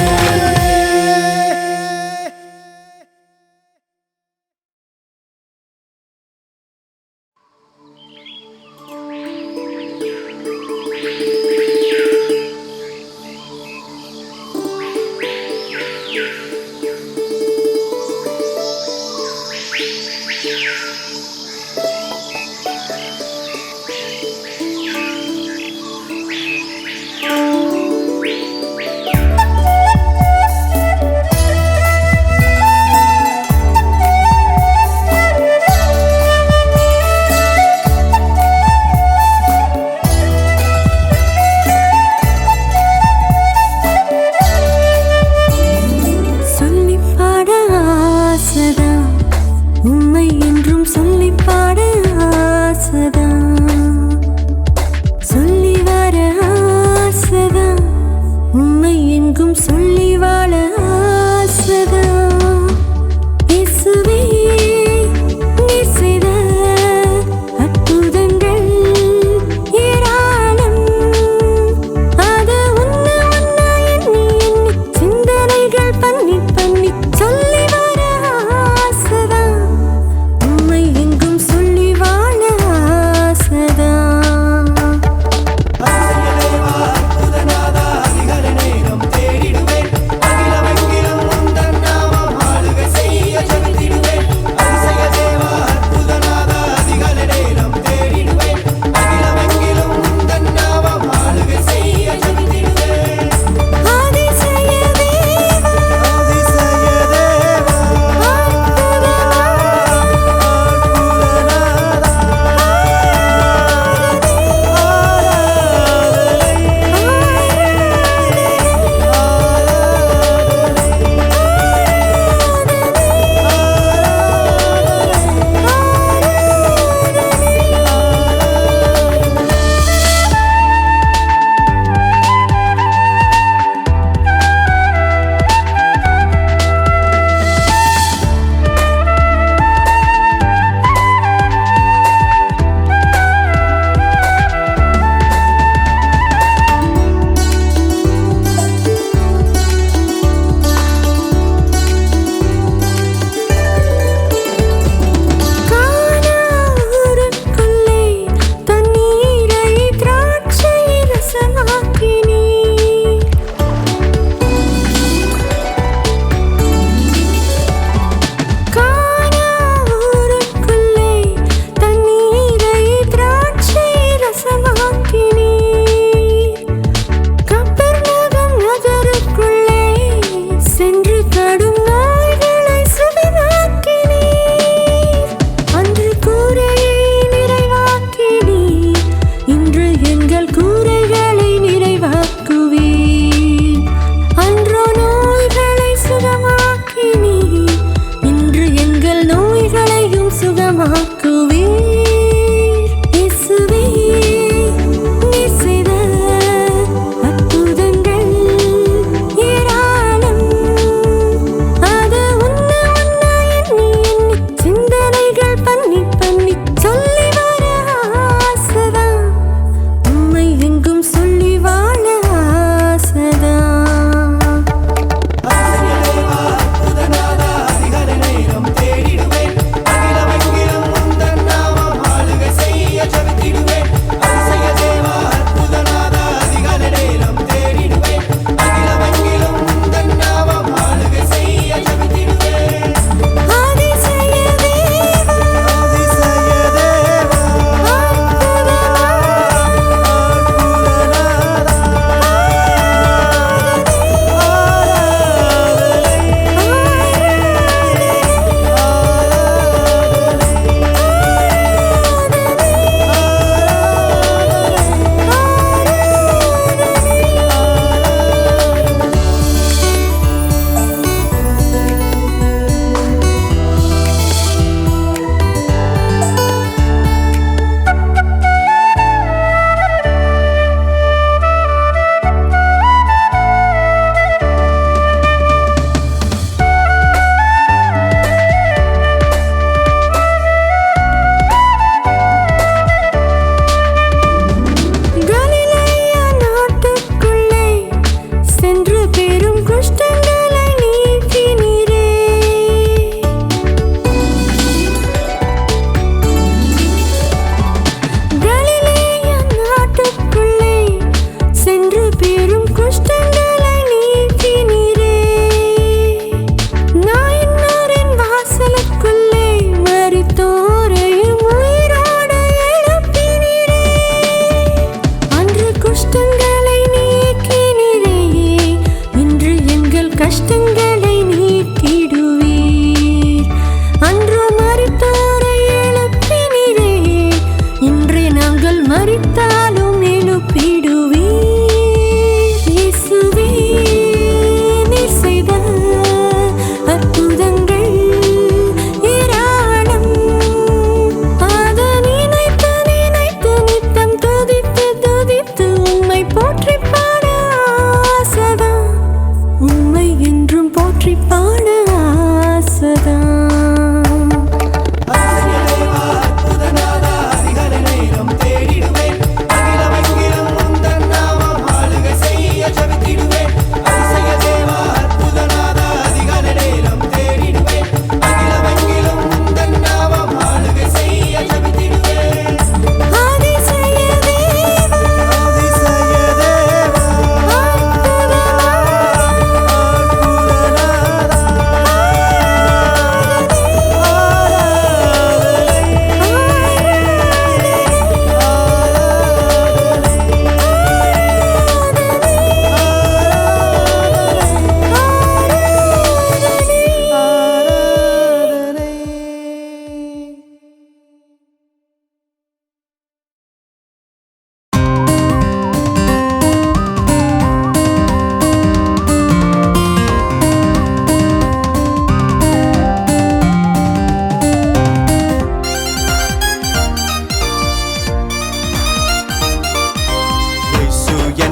தேடிடுவே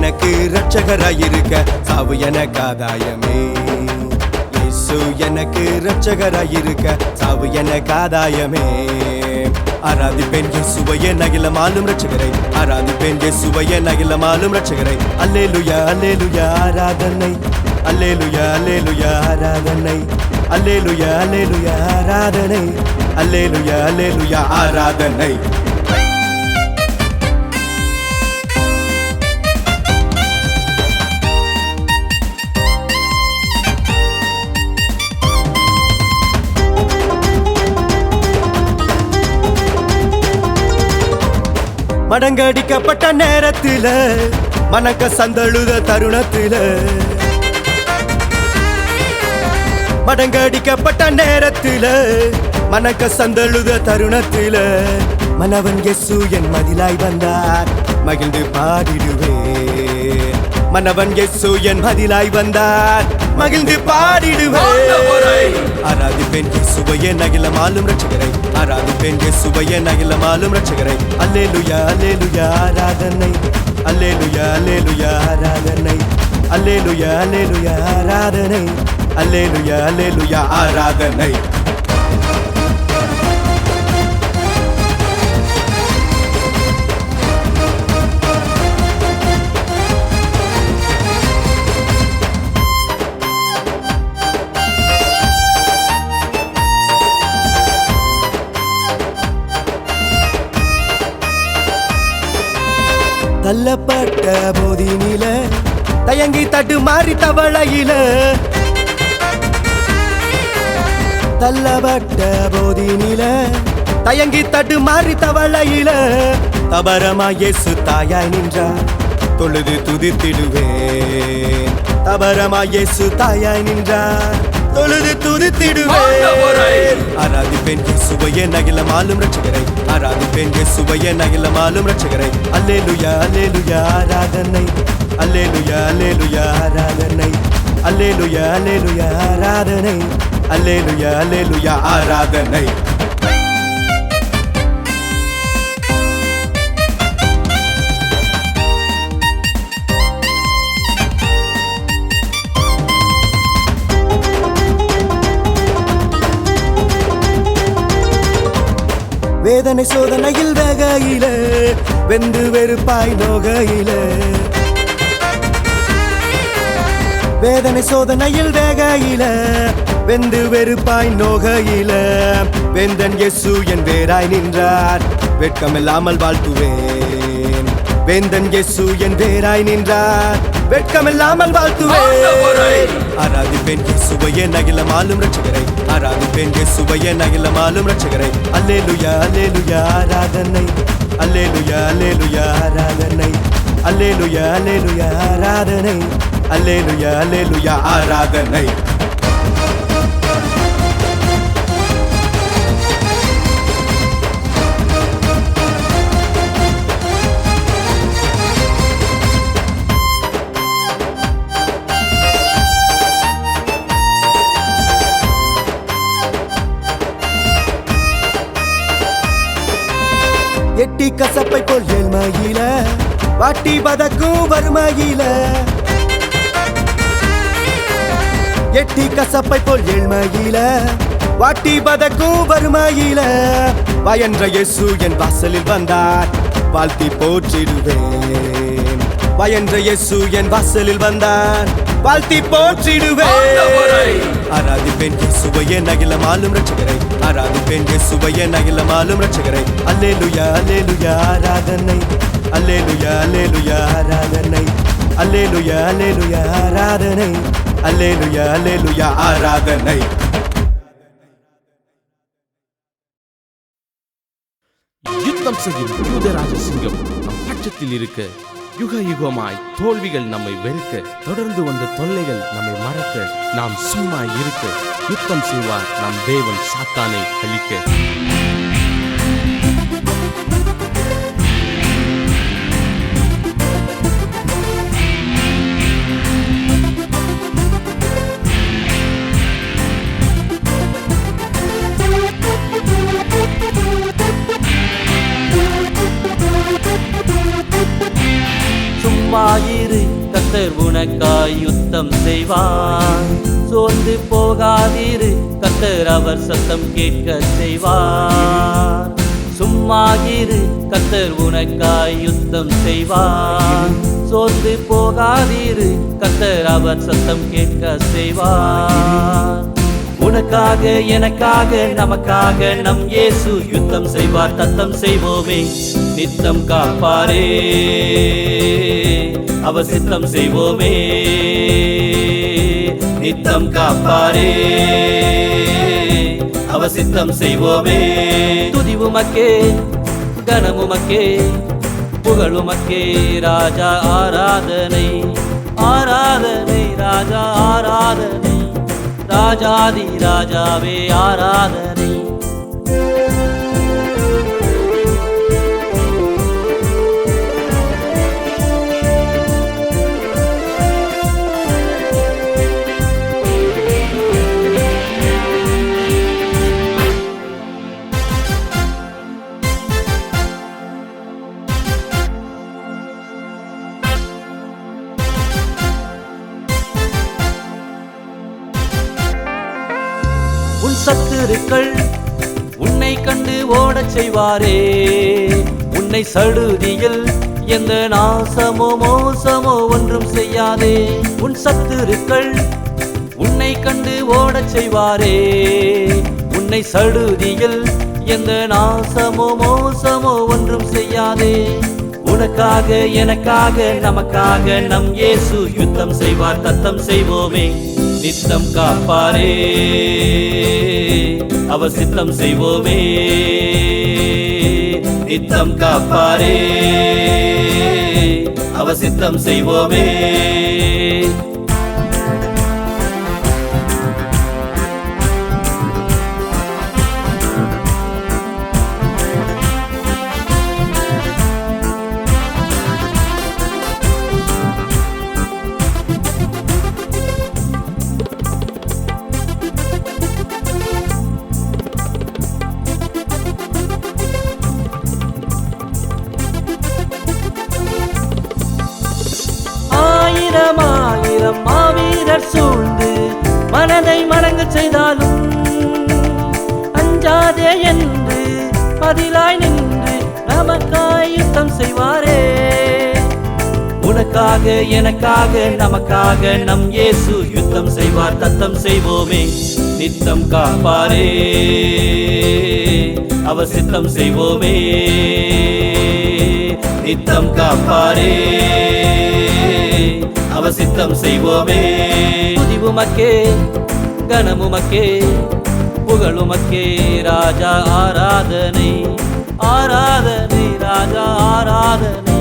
எனக்கு இரட்சகராயிருக்க சாவு எனக்கு ஆதாயமே. இயேசு எனக்கு இரட்சகராயிருக்க சாவு எனக்கு ஆதாயமே. ஆராதிப்பேன் இயேசுவையே அகிலமாலும் இரட்சகரை, ஆராதிப்பேன் இயேசுவையே அகிலமாலும் இரட்சகரை. அல்லேலூயா அல்லேலூயா ஆராதனை, அல்லேலூயா அல்லேலூயா ஆராதனை, அல்லேலூயா அல்லேலூயா ஆராதனை, அல்லேலூயா அல்லேலூயா ஆராதனை. மடங்கடிக்கப்பட்ட நேரத்தில மனக்க சந்தழுத தருணத்தில, மடங்கடிக்கப்பட்ட நேரத்தில மனக்க சந்தழுத தருணத்தில மனவன் இயேசு என் மதிலாய் வந்தார், மகிழ்ந்து பாடிடுவேன். மனவன் இயேசு என் மதிலாய் வந்தார், மகிழ்ந்து பாடிடுவேன். ஆராதிப்பேன் இயேசுவையே அகிலமாலும் இரட்சகரை, ஆராதிப்பேன் இயேசுவையே அகிலமாலும் இரட்சகரை. அல்லேலூயா அல்லேலூயா ஆராதனை, அல்லேலூயா அல்லேலூயா ஆராதனை, அல்லேலூயா அல்லேலூயா ஆராதனை, அல்லேலூயா அல்லேலூயா ஆராதனை. தள்ளப்பட்ட போதினில தயங்கி தட்டு மாறி தவளையில, தள்ளப்பட்ட போதினில தயங்கி தட்டு மாறி தவளையில தபரமா இயேசு தாயாய் நின்றார், தொழுது துதித்திடுவேன். தபரமா இயேசு தாயாய் நின்றார், தொழுது துதித்திடுவேன். ஆராதிப்பேன் இயேசுவையே அகிலமாலும் இரட்சகரை, ஆராதிப்பேன் இயேசுவையே அகிலமாலும் இரட்சகரை. அல்லேலூயா அல்லேலூயா ஆராதனை, அல்லேலூயா அல்லேலூயா ஆராதனை, அல்லேலூயா அல்லேலூயா ஆராதனை, அல்லேலூயா அல்லேலூயா ஆராதனை. வேதனை சோதனையில் வேகையில வெந்து வெறுப்பாய் நோகையில, வேதனை சோதனையில் வேகையில வெந்து வெறுப்பாய் நோகையில வேந்தன் இயேசு என் வேராய் நின்றார், வெட்கமில்லாமல் வாழ்த்துவேன். வேந்தன் இயேசு என் வேராய் நின்றார், வெட்கமில்லாமல் வாழ்த்துவேன். ஆராதிப்பேன் இயேசுவையே அகிலமாலும் இரட்சகரை, ஆராதிப்பேன் இயேசுவையே அகிலமாலும் இரட்சகரை. அல்லேலூயா அல்லேலூயா ஆராதனை, அல்லேலூயா அல்லேலூயா ஆராதனை, அல்லேலூயா அல்லேலூயா ஆராதனை, அல்லேலூயா அல்லேலூயா ஆராதனை. எட்டி கசப்பை போல் ஏழ்மையில வாட்டி பதக்கும் வறுமையில, எட்டி கசப்பை போல் ஏழ்மையில வாட்டி பதக்கும் வறுமையில வயன்ற இயேசு என் வாசலில் வந்தார், வாழ்த்தி போற்றிடுவேன். வயன்ற இயேசு என் வாசலில் வந்தார், வாழ்த்தி போற்றிடுவேன். ஆராதிப்பேன் இயேசுவையே அகிலமாலும் இரட்சகரை, ஆராதிப்பேன் இயேசுவையே அகிலமாலும் இரட்சகரை. அல்லேலூயா அல்லேலூயா ஆராதனை, அல்லேலூயா அல்லேலூயா ஆராதனை, அல்லேலூயா அல்லேலூயா ஆராதனை, அல்லேலூயா அல்லேலூயா ஆராதனை. யுத்தம் செய்யும் யூதராஜ சிங்கம் நம் பட்சத்தில் இருக்க, யுக யுகமாய் தோல்விகள் நம்மை வெறுக்க, தொடர்ந்து வந்த தொல்லைகள் நம்மை மறக்க, நாம் சும்மா இருக்க, யுத்தம் செய்வார் நம் தேவன் சாத்தானை அழிக்க. சும்மாயிரு கர்த்தர் உனக்காய் யுத்தம் செய்வார். சோர்ந்து போகாதிரு கர்த்தர் அவர் சத்தம் கேட்க செய்வார். சும்மாயிரு கர்த்தர் உனக்காய் யுத்தம் செய்வார். சோர்ந்து போகாதிரு கர்த்தர் அவர் சத்தம் கேட்க செய்வார். உனக்காக எனக்காக நமக்காக நம் இயேசு யுத்தம் செய்வார். தத்தம் செய்வோமே நித்தம் காப்பாரே அவர் சித்தம் செய்வோமே நித்தம் காப்பாரே அவர் சித்தம் செய்வோமே. துதி உமக்கே கனம் உமக்கே புகழ் உமக்கே ராஜா ஆராதனை ஆராதனை ராஜா ஆராதனை ராஜாதி ராஜாவே ஆராதனை. உன் சத்துருக்கள் உன்னை கண்டு ஓடச் செய்வாரே. உன்னை சடுதியில் எந்த நாசமோ மோசமோ ஒன்றும் செய்யாதே. உன் சத்துருக்கள் உன்னை கண்டு ஓடச் செய்வாரே. உன்னை சடுதியில் எந்த நாசமோ மோசமோ ஒன்றும் செய்யாதே. உனக்காக எனக்காக நமக்காக நம் இயேசு யுத்தம் செய்வார். தத்தம் செய்வோமே நித்தம் காப்பாரே அவர் சித்தம் செய்வோமே நித்தம் காப்பாரே அவர் சித்தம் செய்வோமே. ஆயிரம் மாவீரர் சூழ்ந்து மனதை மடங்க செய்தாலும் அஞ்சாதே என்று பதிலாய் நின்று நமக்காய் யுத்தம் செய்வாரே. உனக்காக எனக்காக நமக்காக நம் இயேசு யுத்தம் செய்வார். தத்தம் செய்வோமே நித்தம் காப்பாரே அவர் சித்தம் செய்வோமே நித்தம் காப்பாரே அவர் சித்தம் செய்வோமே. துதி உமக்கே கனம் உமக்கே புகழ் உமக்கே ராஜா ஆராதனை ஆராதனை ராஜா ஆராதனை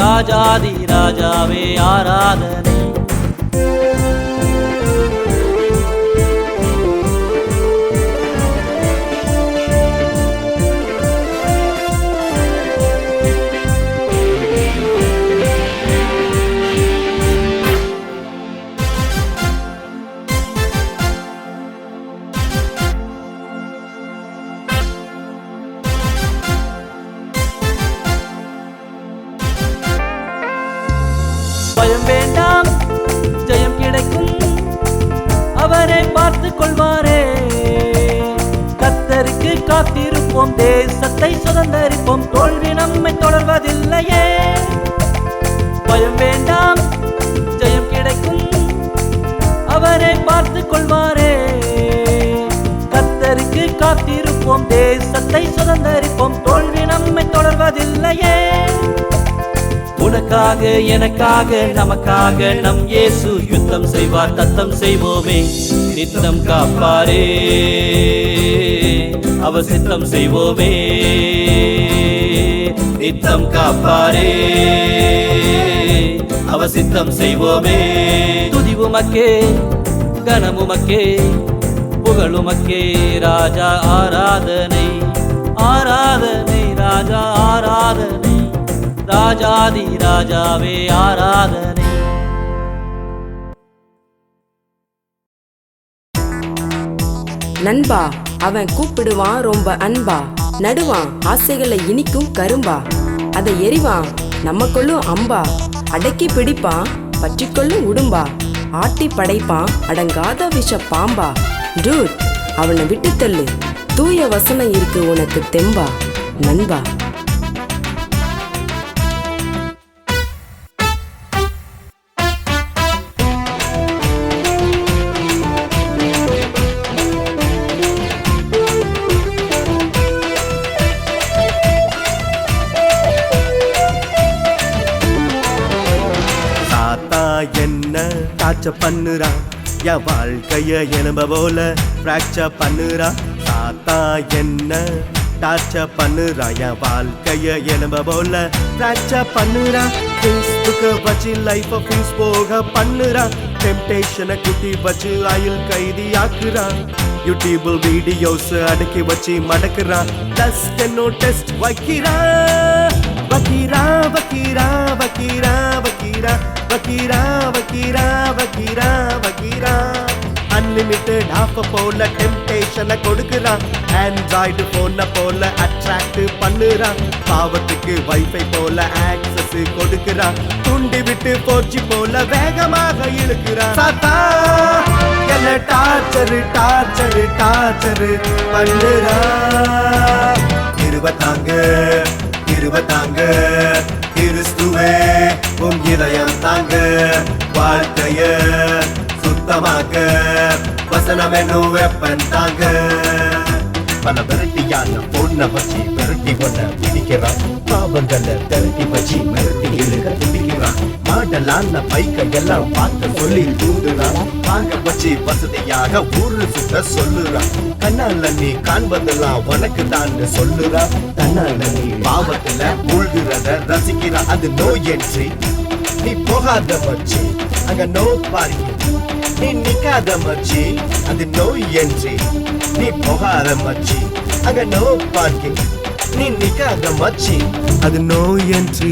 ராஜாதி ராஜாவே ஆராதனை. பயம் வேண்டாம் ஜெயம் கிடைக்கும் அவரை பார்த்து கொள்வாரே. கர்த்தருக்கு காத்திருப்போம் தேசத்தை சுதந்தரிப்போம் தோல்வி நம்மை தொடர்வதில்லையே. பயம் வேண்டாம் ஜெயம் கிடைக்கும் அவரை பார்த்து கொள்வாரே. கர்த்தருக்கு காத்திருப்போம் தேசத்தை சுதந்தரிப்போம் தோல்வி நம்மை தொடர்வதில்லையே. உனக்காக எனக்காக நமக்காக நம் இயேசு யுத்தம் செய்வார். தத்தம் செய்வோமே நித்தம் காப்பாரே அவர் சித்தம் செய்வோமே நித்தம் காப்பாரே அவர் சித்தம் செய்வோமே. துதி உமக்கே கனம் உமக்கே புகழ் உமக்கே ராஜா ஆராதனை ஆராதனை ராஜா ஆராதனை ராஜாதி ராஜாவே ஆராதனை. நண்பா அவன் கூப்பிடுவான் ரொம்ப அன்பா. நடுவான் ஆசைகளை இனிக்கும் கரும்பா. அதை எறிவான் நமக்குள்ளும் அம்பா. அடக்கி பிடிப்பான் பற்றிக்கொள்ளும் உடும்பா, ஆட்டி படைப்பான் அடங்காத விஷ பாம்பா. டூட், அவனை விட்டு தள்ளு, தூய வசனம் இருக்கு உனக்கு தெம்பா நண்பா. தாத்தா என்ன டார்ச்சர் பண்ணுறான், என் வாழ்க்கைய எலும்ப போல ஃப்ராக்சர் பண்ணுறான். தாத்தா என்ன டார்ச்சர் பண்ணுறான், என் வாழ்க்கைய எலும்ப போல ஃப்ராக்சர் பண்ணுறான். ஃபேஸ்புக்கை வச்சு லைஃபை ஃபீஸ் போக பண்ணுறான். டெம்டேஷனை குட்டி வச்சு ஆயில் கைதி ஆக்குறான். யூடியூபில் வீடியோஸ் அடுக்கி வச்சு மடக்குறான். டஸ்ட் டெஸ்ட் வைக்கிறான். வக்கீரா வக்கீரா வக்கீரா வக்கீரா வக்கீரா வக்கீரா வக்கீரா வக்கீரா. அன்லிமிட்டெட் ஆஃப போல டெம்டேஷனை கொடுக்குறான். ஆண்ட்ராய்டு போன போல அட்ராக்ட் பண்ணுறான். பாவத்துக்கு வைஃபை போல ஆக்சஸ் கொடுக்குறான். துண்டி விட்டு 4G போல வேகமாக இழுக்கிறான். சாத்தா என்ன டார்ச்சரு டார்ச்சரு டார்ச்சரு பண்ணுறான். இருபத்தாங்க இருபத்தாங்க கிறிஸ்துவே உன் இதயம் தாங்க. வாழ்க்கைய சுத்தமாக்க வசனம் என்னும் வெப்பன் தாங்க. பல வெரைட்டியான பொண்ணை வச்சு விரட்டி ஒன்ன பிடிக்கிறான். பாவங்களை திரட்டி வச்சு மிரட்டி இழுக்க பிடிக்கிறான். மாடலான பைக்கை எல்லாம் பார்த்து சொல்லி தூண்டுறான். வாங்க வச்சு வசதியாக ஊரு சுத்த சொல்லுறான். கண்ணால நீ காண்பதெல்லாம் உனக்கு தான் சொல்லுறான். தன்னால நீ பாவத்துல மூழ்கிறத ரசிக்கிறான். அது நோய் என்று நீ போகாத வச்சு அங்க நோ பார்க்கிங். நீ நிக்காத மச்சி, அது நோய் என்று நீ போகாத மச்சி அங்க நோ பார்க்கிங். நீ நிக்காத மச்சி, அது நோய் என்று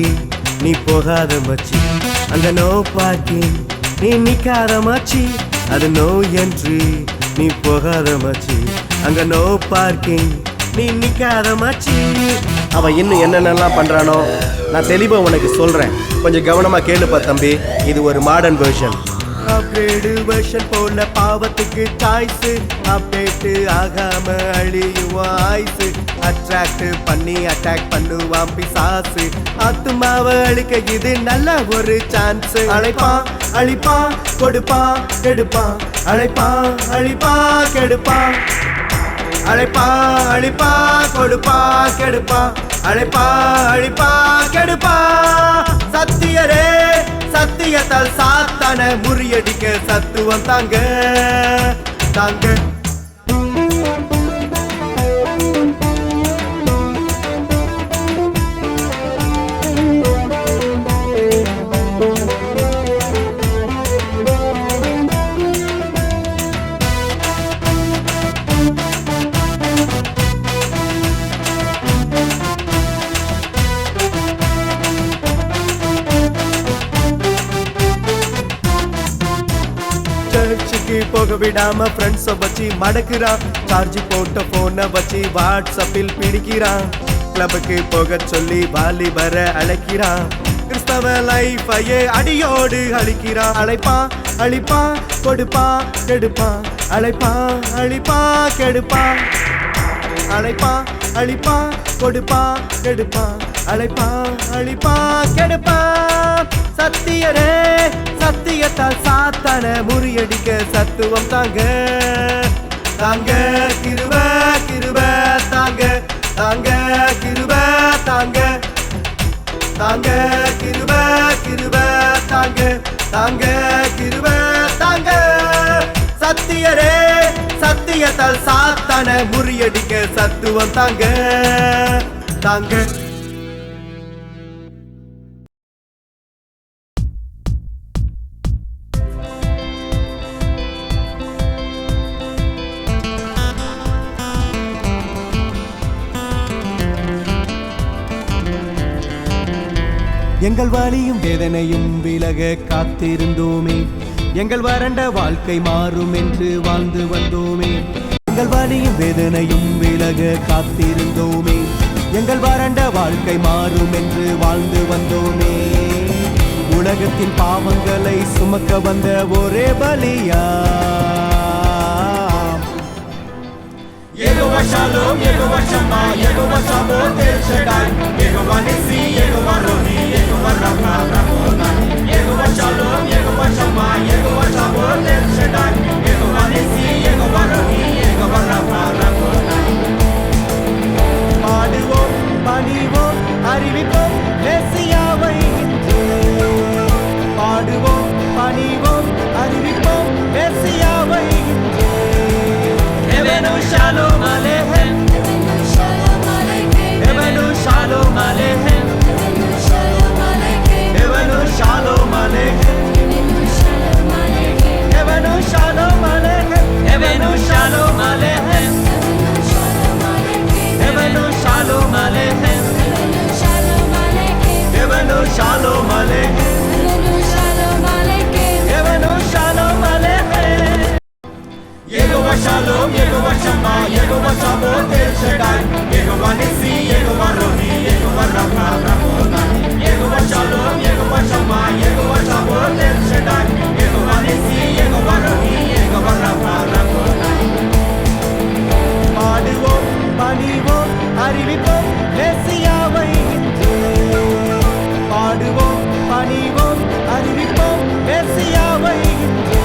நீ போகாத மச்சி அங்க நோ பார்க்கிங். நீ நிக்காத மச்சி, அது நோய் என்று நீ போகாத மச்சி அங்க நோ பார்க்கிங். நீ நிக்காத மச்சி. அவன் இன்னும் என்னென்னலாம் பண்றானோ நான் தெளிவா உனக்கு சொல்றேன். கொஞ்சம் கவனமா கேளுப்பா தம்பி. இது ஒரு மாடர்ன் வெர்ஷன். அப்கிரேடு வெர்ஷன் போல பாவத்துக்கு சாய்ஸ். அப்டேட் ஆகாம அழியுவான் ஆய்ஸ். அட்ராக்ட் பண்ணி அட்டாக் பண்ணுவான் பிசாசு. ஆத்துமாவை அழிக்க இது நல்ல ஒரு சான்ஸ். அழைப்பான் அழிப்பான் கொடுப்பான் கெடுப்பான். அழைப்பான் அழிப்பான் கெடுப்பான். அழைப்பா அழிப்பா கொடுப்பா கெடுப்பா. அழைப்பா அழிப்பா கெடுப்பா. சத்தியரே சத்தியத்தால் சாத்தான முறியடிக்க சத்துவம் தாங்க தாங்க. சர்ச்சுக்கு போக விடாம ஃப்ரெண்ட்ஸை வச்சு மடக்குறான். சார்ஜ் போட்ட போனை வச்சு வாட்ஸ்அப்பில் பிடிக்கிறான். கிளப்புக்கு போக சொல்லி வாலிபர அழைக்கிறான். கிறிஸ்தவ லைஃபையே அடியோடு அழிக்கிறான். அழைப்பான் அழிப்பான் கொடுப்பான் கெடுப்பான். அழைப்பான் அழிப்பான் கெடுப்பான். அழைப்பான் அழிப்பான் கொடுப்பான் கெடுப்பான். அழைப்பான் அழிப்பான் கெடுப்பான். சத்தியரே சத்தியத்தால் சாத்தான முறியடிக்க சத்துவம் தாங்க தாங்க. கிருப கிருப தாங்க தாங்க. கிருப தாங்க தாங்க. கிருப கிருப தாங்க தாங்க. கிருப தாங்க. சத்தியரே சத்தியத்தால் சாத்தான முறியடிக்க சத்துவம் தாங்க தாங்க. எங்கள் வலியும் வேதனையும் விலக காத்திருந்தோமே. எங்கள் வறண்ட வாழ்க்கை மாறும் என்று வாழ்ந்து வந்தோமே. எங்கள் வலியும் வேதனையும் விலக காத்திருந்தோமே. எங்கள் வறண்ட வாழ்க்கை மாறும் என்று வாழ்ந்து வந்தோமே. உலக உலகத்தின் பாவங்களை சுமக்க வந்த ஒரே பலியா Yehovah Shalom, Yehovah Shammah, Yehovah Sabaoth El Shaddai, Yehovah Nissi, Yehovah Roni, Yehovah Rapha, Rabboni. Yehovah Shalom, Yehovah Shammah, Yehovah Sabaoth El Shaddai, Yehovah Nissi, Yehovah Roni, Yehovah Rapha, Rabboni. பாடுவோம் பணிவோம் அறிவிப்போம் மெசியாவை இன்று பாடுவோம் பணிவோம் அறிவிப்போம் மெசியாவை இன்று Evenu Shalom Aleichem, Evenu Shalom Aleichem, Evenu Shalom Aleichem, Evenu Shalom Aleichem, Evenu Shalom Aleichem, Evenu Shalom Aleichem, Evenu Shalom Aleichem, Evenu Shalom Aleichem. Yehovah Shalom, Yehovah Shammah, Yehovah Sabaoth El Shaddai, Yehovah Nissi, Yehovah Roni, Yehovah Rapha, Rabboni. Yehovah Shalom, Yehovah Shammah, Yehovah Sabaoth El Shaddai, Yehovah Nissi, Yehovah Roni, Yehovah Rapha, Rabboni. பாடுவோம் பணிவோம் அறிவிப்போம் மெசியாவை இன்று பாடுவோம் பணிவோம் அறிவிப்போம் மெசியாவை இன்று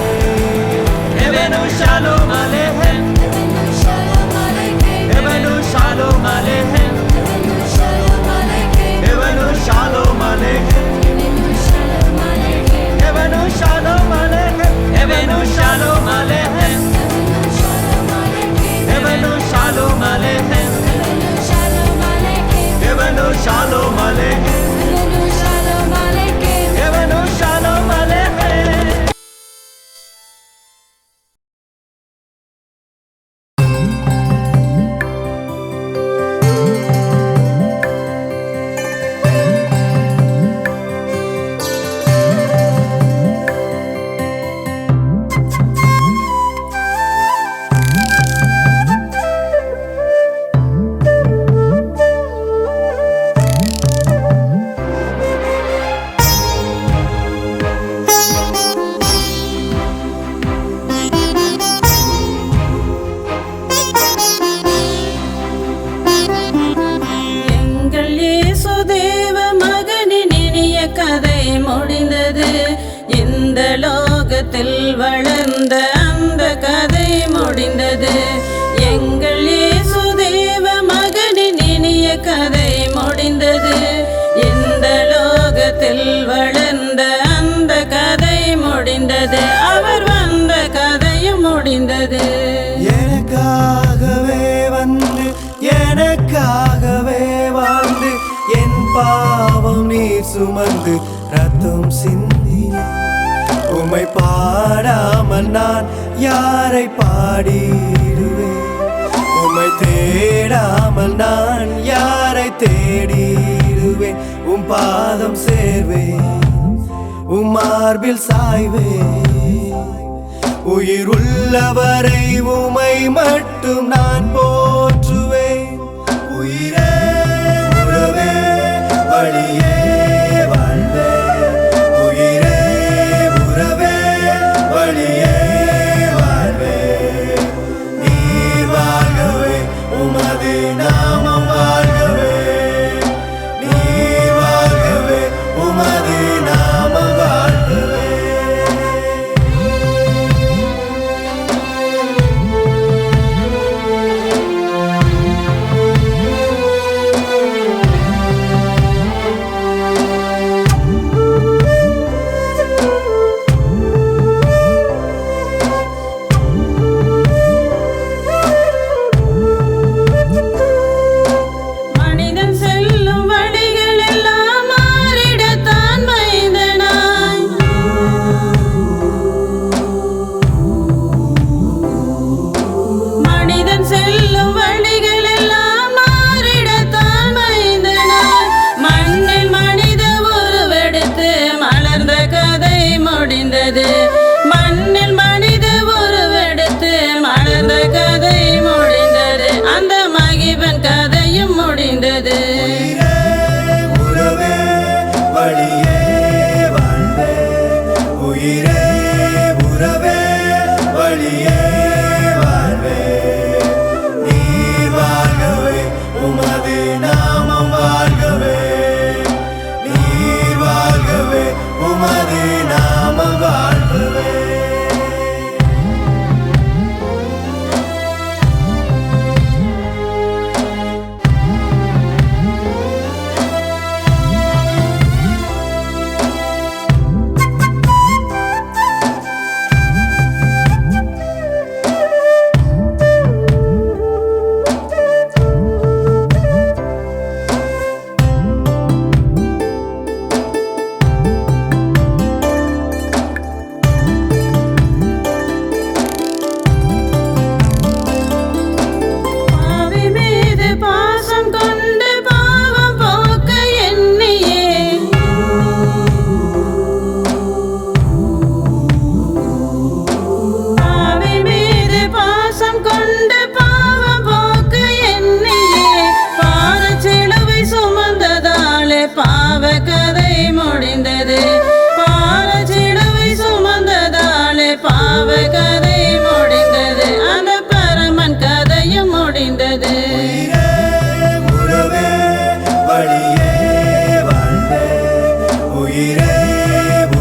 Evenu Shalom Aleichem, Evenu Shalom Aleichem, Evenu Shalom Aleichem, Evenu Shalom Aleichem, Evenu Shalom Aleichem, Evenu Shalom Aleichem, Evenu Shalom Aleichem, Evenu Shalom Aleichem. எங்கள் இயேசு தேவ மகனின் இனிய கதை முடிந்தது. இந்த லோகத்தில் வளர்ந்த அந்த கதை முடிந்தது. எங்கள் இயேசு தேவ மகனின் இனிய கதை முடிந்தது. இந்த லோகத்தில் வளர்ந்த அந்த கதை முடிந்தது. அவர் வந்த கதையும் முடிந்தது. எனக்காகவே வந்து எனக்காகவே வாழ்ந்து என் பாவம் நீ சுமந்து ரத்தம் சிந்தி உம்மை பாடாமல் நான் யாரை பாடிடுவேன்? உம்மை தேடாமல் நான் யாரை தேடிடுவேன்? உம் பாதம் சேர்வேன், உம் மார்பில் சாய்வேன். உயிர் உள்ளவரை உமை மட்டும் நான் போற்றுவேன். உயிரே உறவே வழியே வாழ்வே, உயிரே உறவே வழியே வாழ்வே. நீர் வாழ்கவே உமது நாமம் வாழ்கவே, நீர் வாழ்கவே உமது நாமம் வாழ்கவே.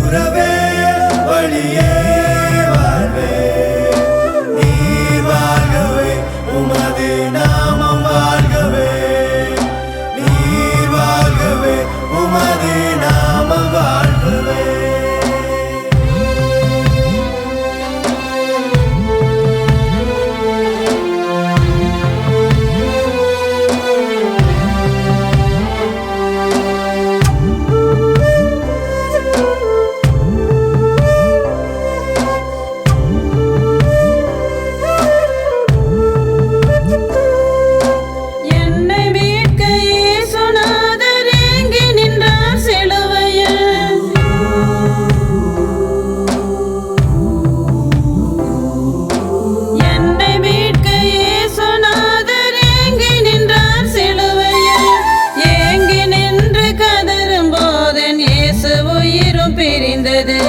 உறவே வழியே வாழ்வே நீர் வாழ்கவே உமது நாமம் வாழ்கவே நீர் வாழ்கவே உமது நாமம் வாழ்கவே என்னை மீட்க இயேசுநாதர் ஏங்கி நின்றார் சிலுவையில். என்னை மீட்க இயேசுநாதர் ஏங்கி நின்றார் சிலுவையில். ஏங்கி நின்று கதறும் போதென் இயேசு உயிரும் பிரிந்தது.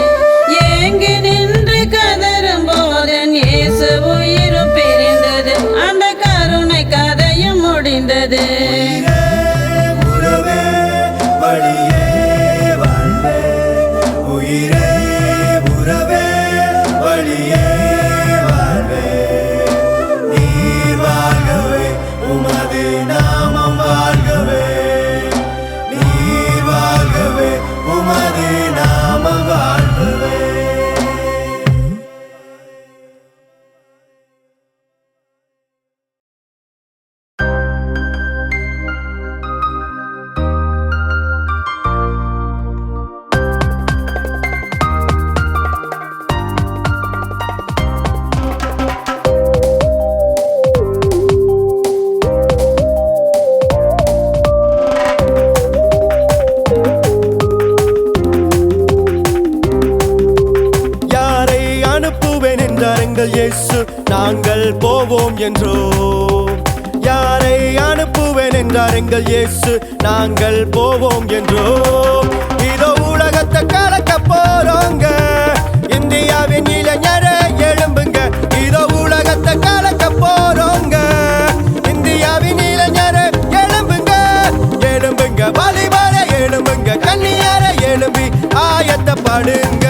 ஏங்கி நின்று கதறும் போதென் இயேசு உயிரும் பிரிந்தது. அந்த கருணை கதையும் முடிந்தது. உறவே வழியே வாழ்வே உயிரே உறவே வழியே வாழ்வே நீர் வாழ்கவே உமது நாமம் வாழ்கவே நீர் வாழ்கவே உமது நாமம் வாழ்கவே யாரை அனுப்புவேன் என்றார் எங்கள் இயேசு நாங்கள் போவோம் என்றோம். யாரை அனுப்புவேன் என்றார் எங்கள் இயேசு நாங்கள் போவோம் என்றோம். இதோ உலகத்தை கலக்க போறோங்க இந்தியாவின் இளைஞரை எழும்புங்க. இதோ உலகத்தை கலக்க போறோங்க இந்தியாவின் இளைஞரை எழும்புங்க. எழும்புங்க வாலிபர எழும்புங்க கன்னியார எழும்பி ஆயத்தப்படுங்க.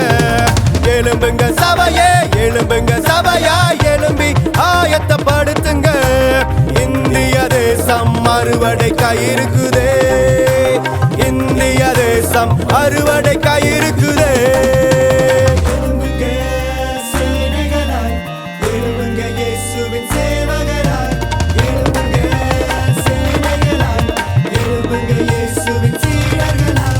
எழும்புங்க சபையே எழும்புங்க சபையா எழும்பி ஆயத்தப்படுத்துங்க. இந்திய தேசம் அறுவடை கையிருக்குதே இந்திய தேசம் அறுவடை கையிருக்குதே. எழும்புங்க சேனைகளாய் எழும்புங்க இயேசுவின் சேவகராய் எழும்புங்க சேனைகளாய் எழும்புங்க இயேசுவின் சீடர்களாய்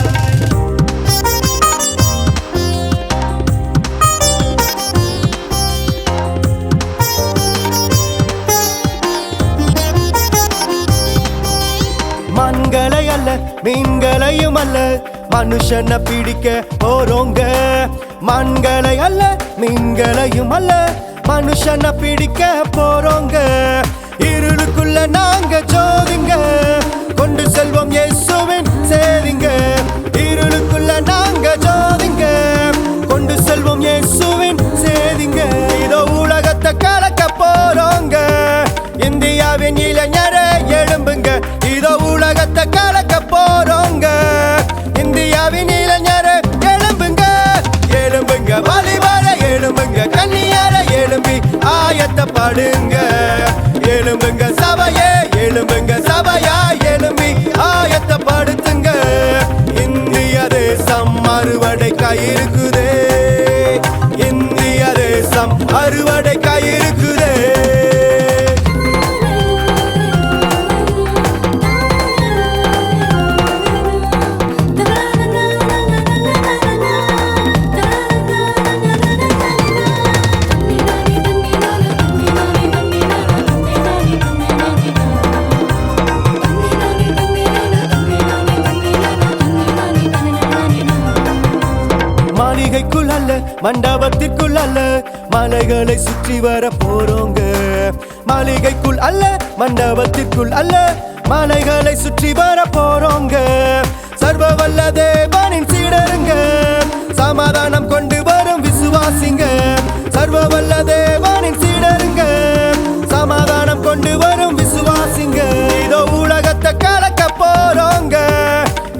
மண்களை அல்ல மீன்களையும் அல்ல மனுஷனை பிடிக்க போறோங்க. மண்களை அல்ல மீன்களையும் அல்ல மனுஷனை பிடிக்க போறோங்க. இருளுக்குள்ள நாங்க ஜோதிங்க கொண்டு செல்வோம் இயேசுவின் சேதிங்க. இருளுக்குள்ள நாங்க ஜோதிங்க கொண்டு செல்வோம் இயேசுவின் சேதிங்க. இதோ உலகத்தை கலக்க போறோங்க இந்தியாவின் இளைஞரை எழும்புங்க. இதோ உலகத்தை கலக்க போறோங்க இந்தியாவின் இளைஞரை எழும்புங்க. எழும்புங்க வாலிபர எழும்புங்க கன்னியார எழும்பி ஆயத்தப்படுங்க. எழும்புங்க சபையே எழும்புங்க சபையா எழும்பி ஆயத்தப்படுத்துங்க. இந்திய தேசம் அறுவடை கையிருக்குதே இந்திய தேசம் அறுவடை கையிருக்குதே. மாளிகைக்குள் அல்ல மண்டபத்திற்குள் அல்ல மலைகளை சுற்றி வர போறோங்க. மாளிகைக்குள் அல்ல மண்டபத்திற்குள் அல்ல மலைகளை சுற்றி வர போறோங்க. சர்வ வல்ல தேவனின் சீடருங்க சமாதானம் கொண்டு வரும் விசுவாசிங்க. சர்வ வல்ல தேவனின் சீடருங்க சமாதானம் கொண்டு வரும் விசுவாசிங்க. இதோ உலகத்தை கலக்க போறோங்க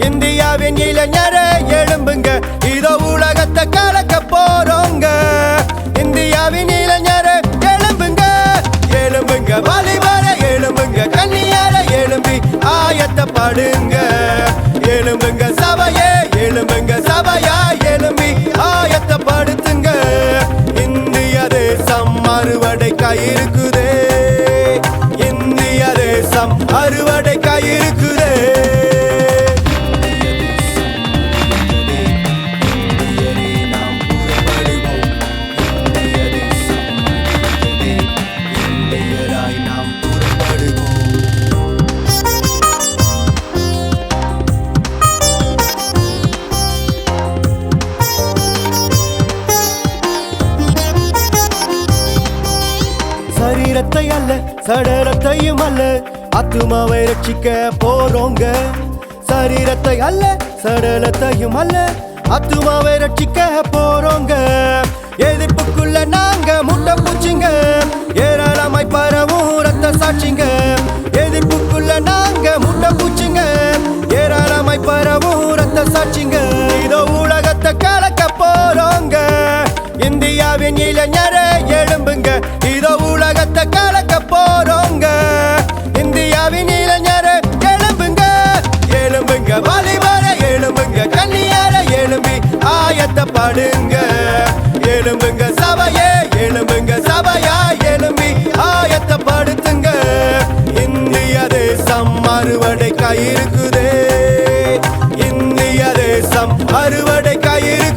இந்தியாவின் இளைஞரை எழும்புங்க. இதோ உலகத்தை ஆயத்தப்படுங்க. எழும்புங்க சபையே, எழும்புங்க சபையா, எழும்பி ஆயத்தப்படுத்துங்க. இந்திய தேசம் அறுவடைக்காயிருக்குதே, இந்திய தேசம் அறுவடைக்காயிருக்குதே. சரீரத்தை அல்ல சடலத்தையும் அல்ல ஆத்துமாவை ரட்சிக்க போறோங்க. சரீரத்தை அல்ல சடலத்தையும் அல்ல ஆத்துமாவை ரட்சிக்க போறோங்க. எதிர்ப்புக்குள்ள நாங்க முட்டை பூச்சிங்க, ஏராளமாய் பரவும் ரத்த சாட்சிங்க. எதிர்ப்புக்குள்ள நாங்க முட்டை பூச்சிங்க, ஏராளமாய் பரவும் ரத்த சாட்சிங்க. இதோ உலகத்தை கலக்க போறோங்க. இந்தியாவின் இளைஞரே எழும்புங்க, இதோ உலகத்தை கலக்க போறோங்க. இந்தியாவின் இளைஞரே எழும்புங்க, எழும்புங்க வாலிபர, எழும்புங்க கன்னியார, எழும்பி ஆயத்தப்படுங்க. எழும்புங்க சபையே, எழும்புங்க சபையா, எழும்பி ஆயத்தப்படுத்துங்க. இந்திய தேசம் அறுவடைக்காயிருக்குதே, இந்திய தேசம் அறுவடைக்காயிரு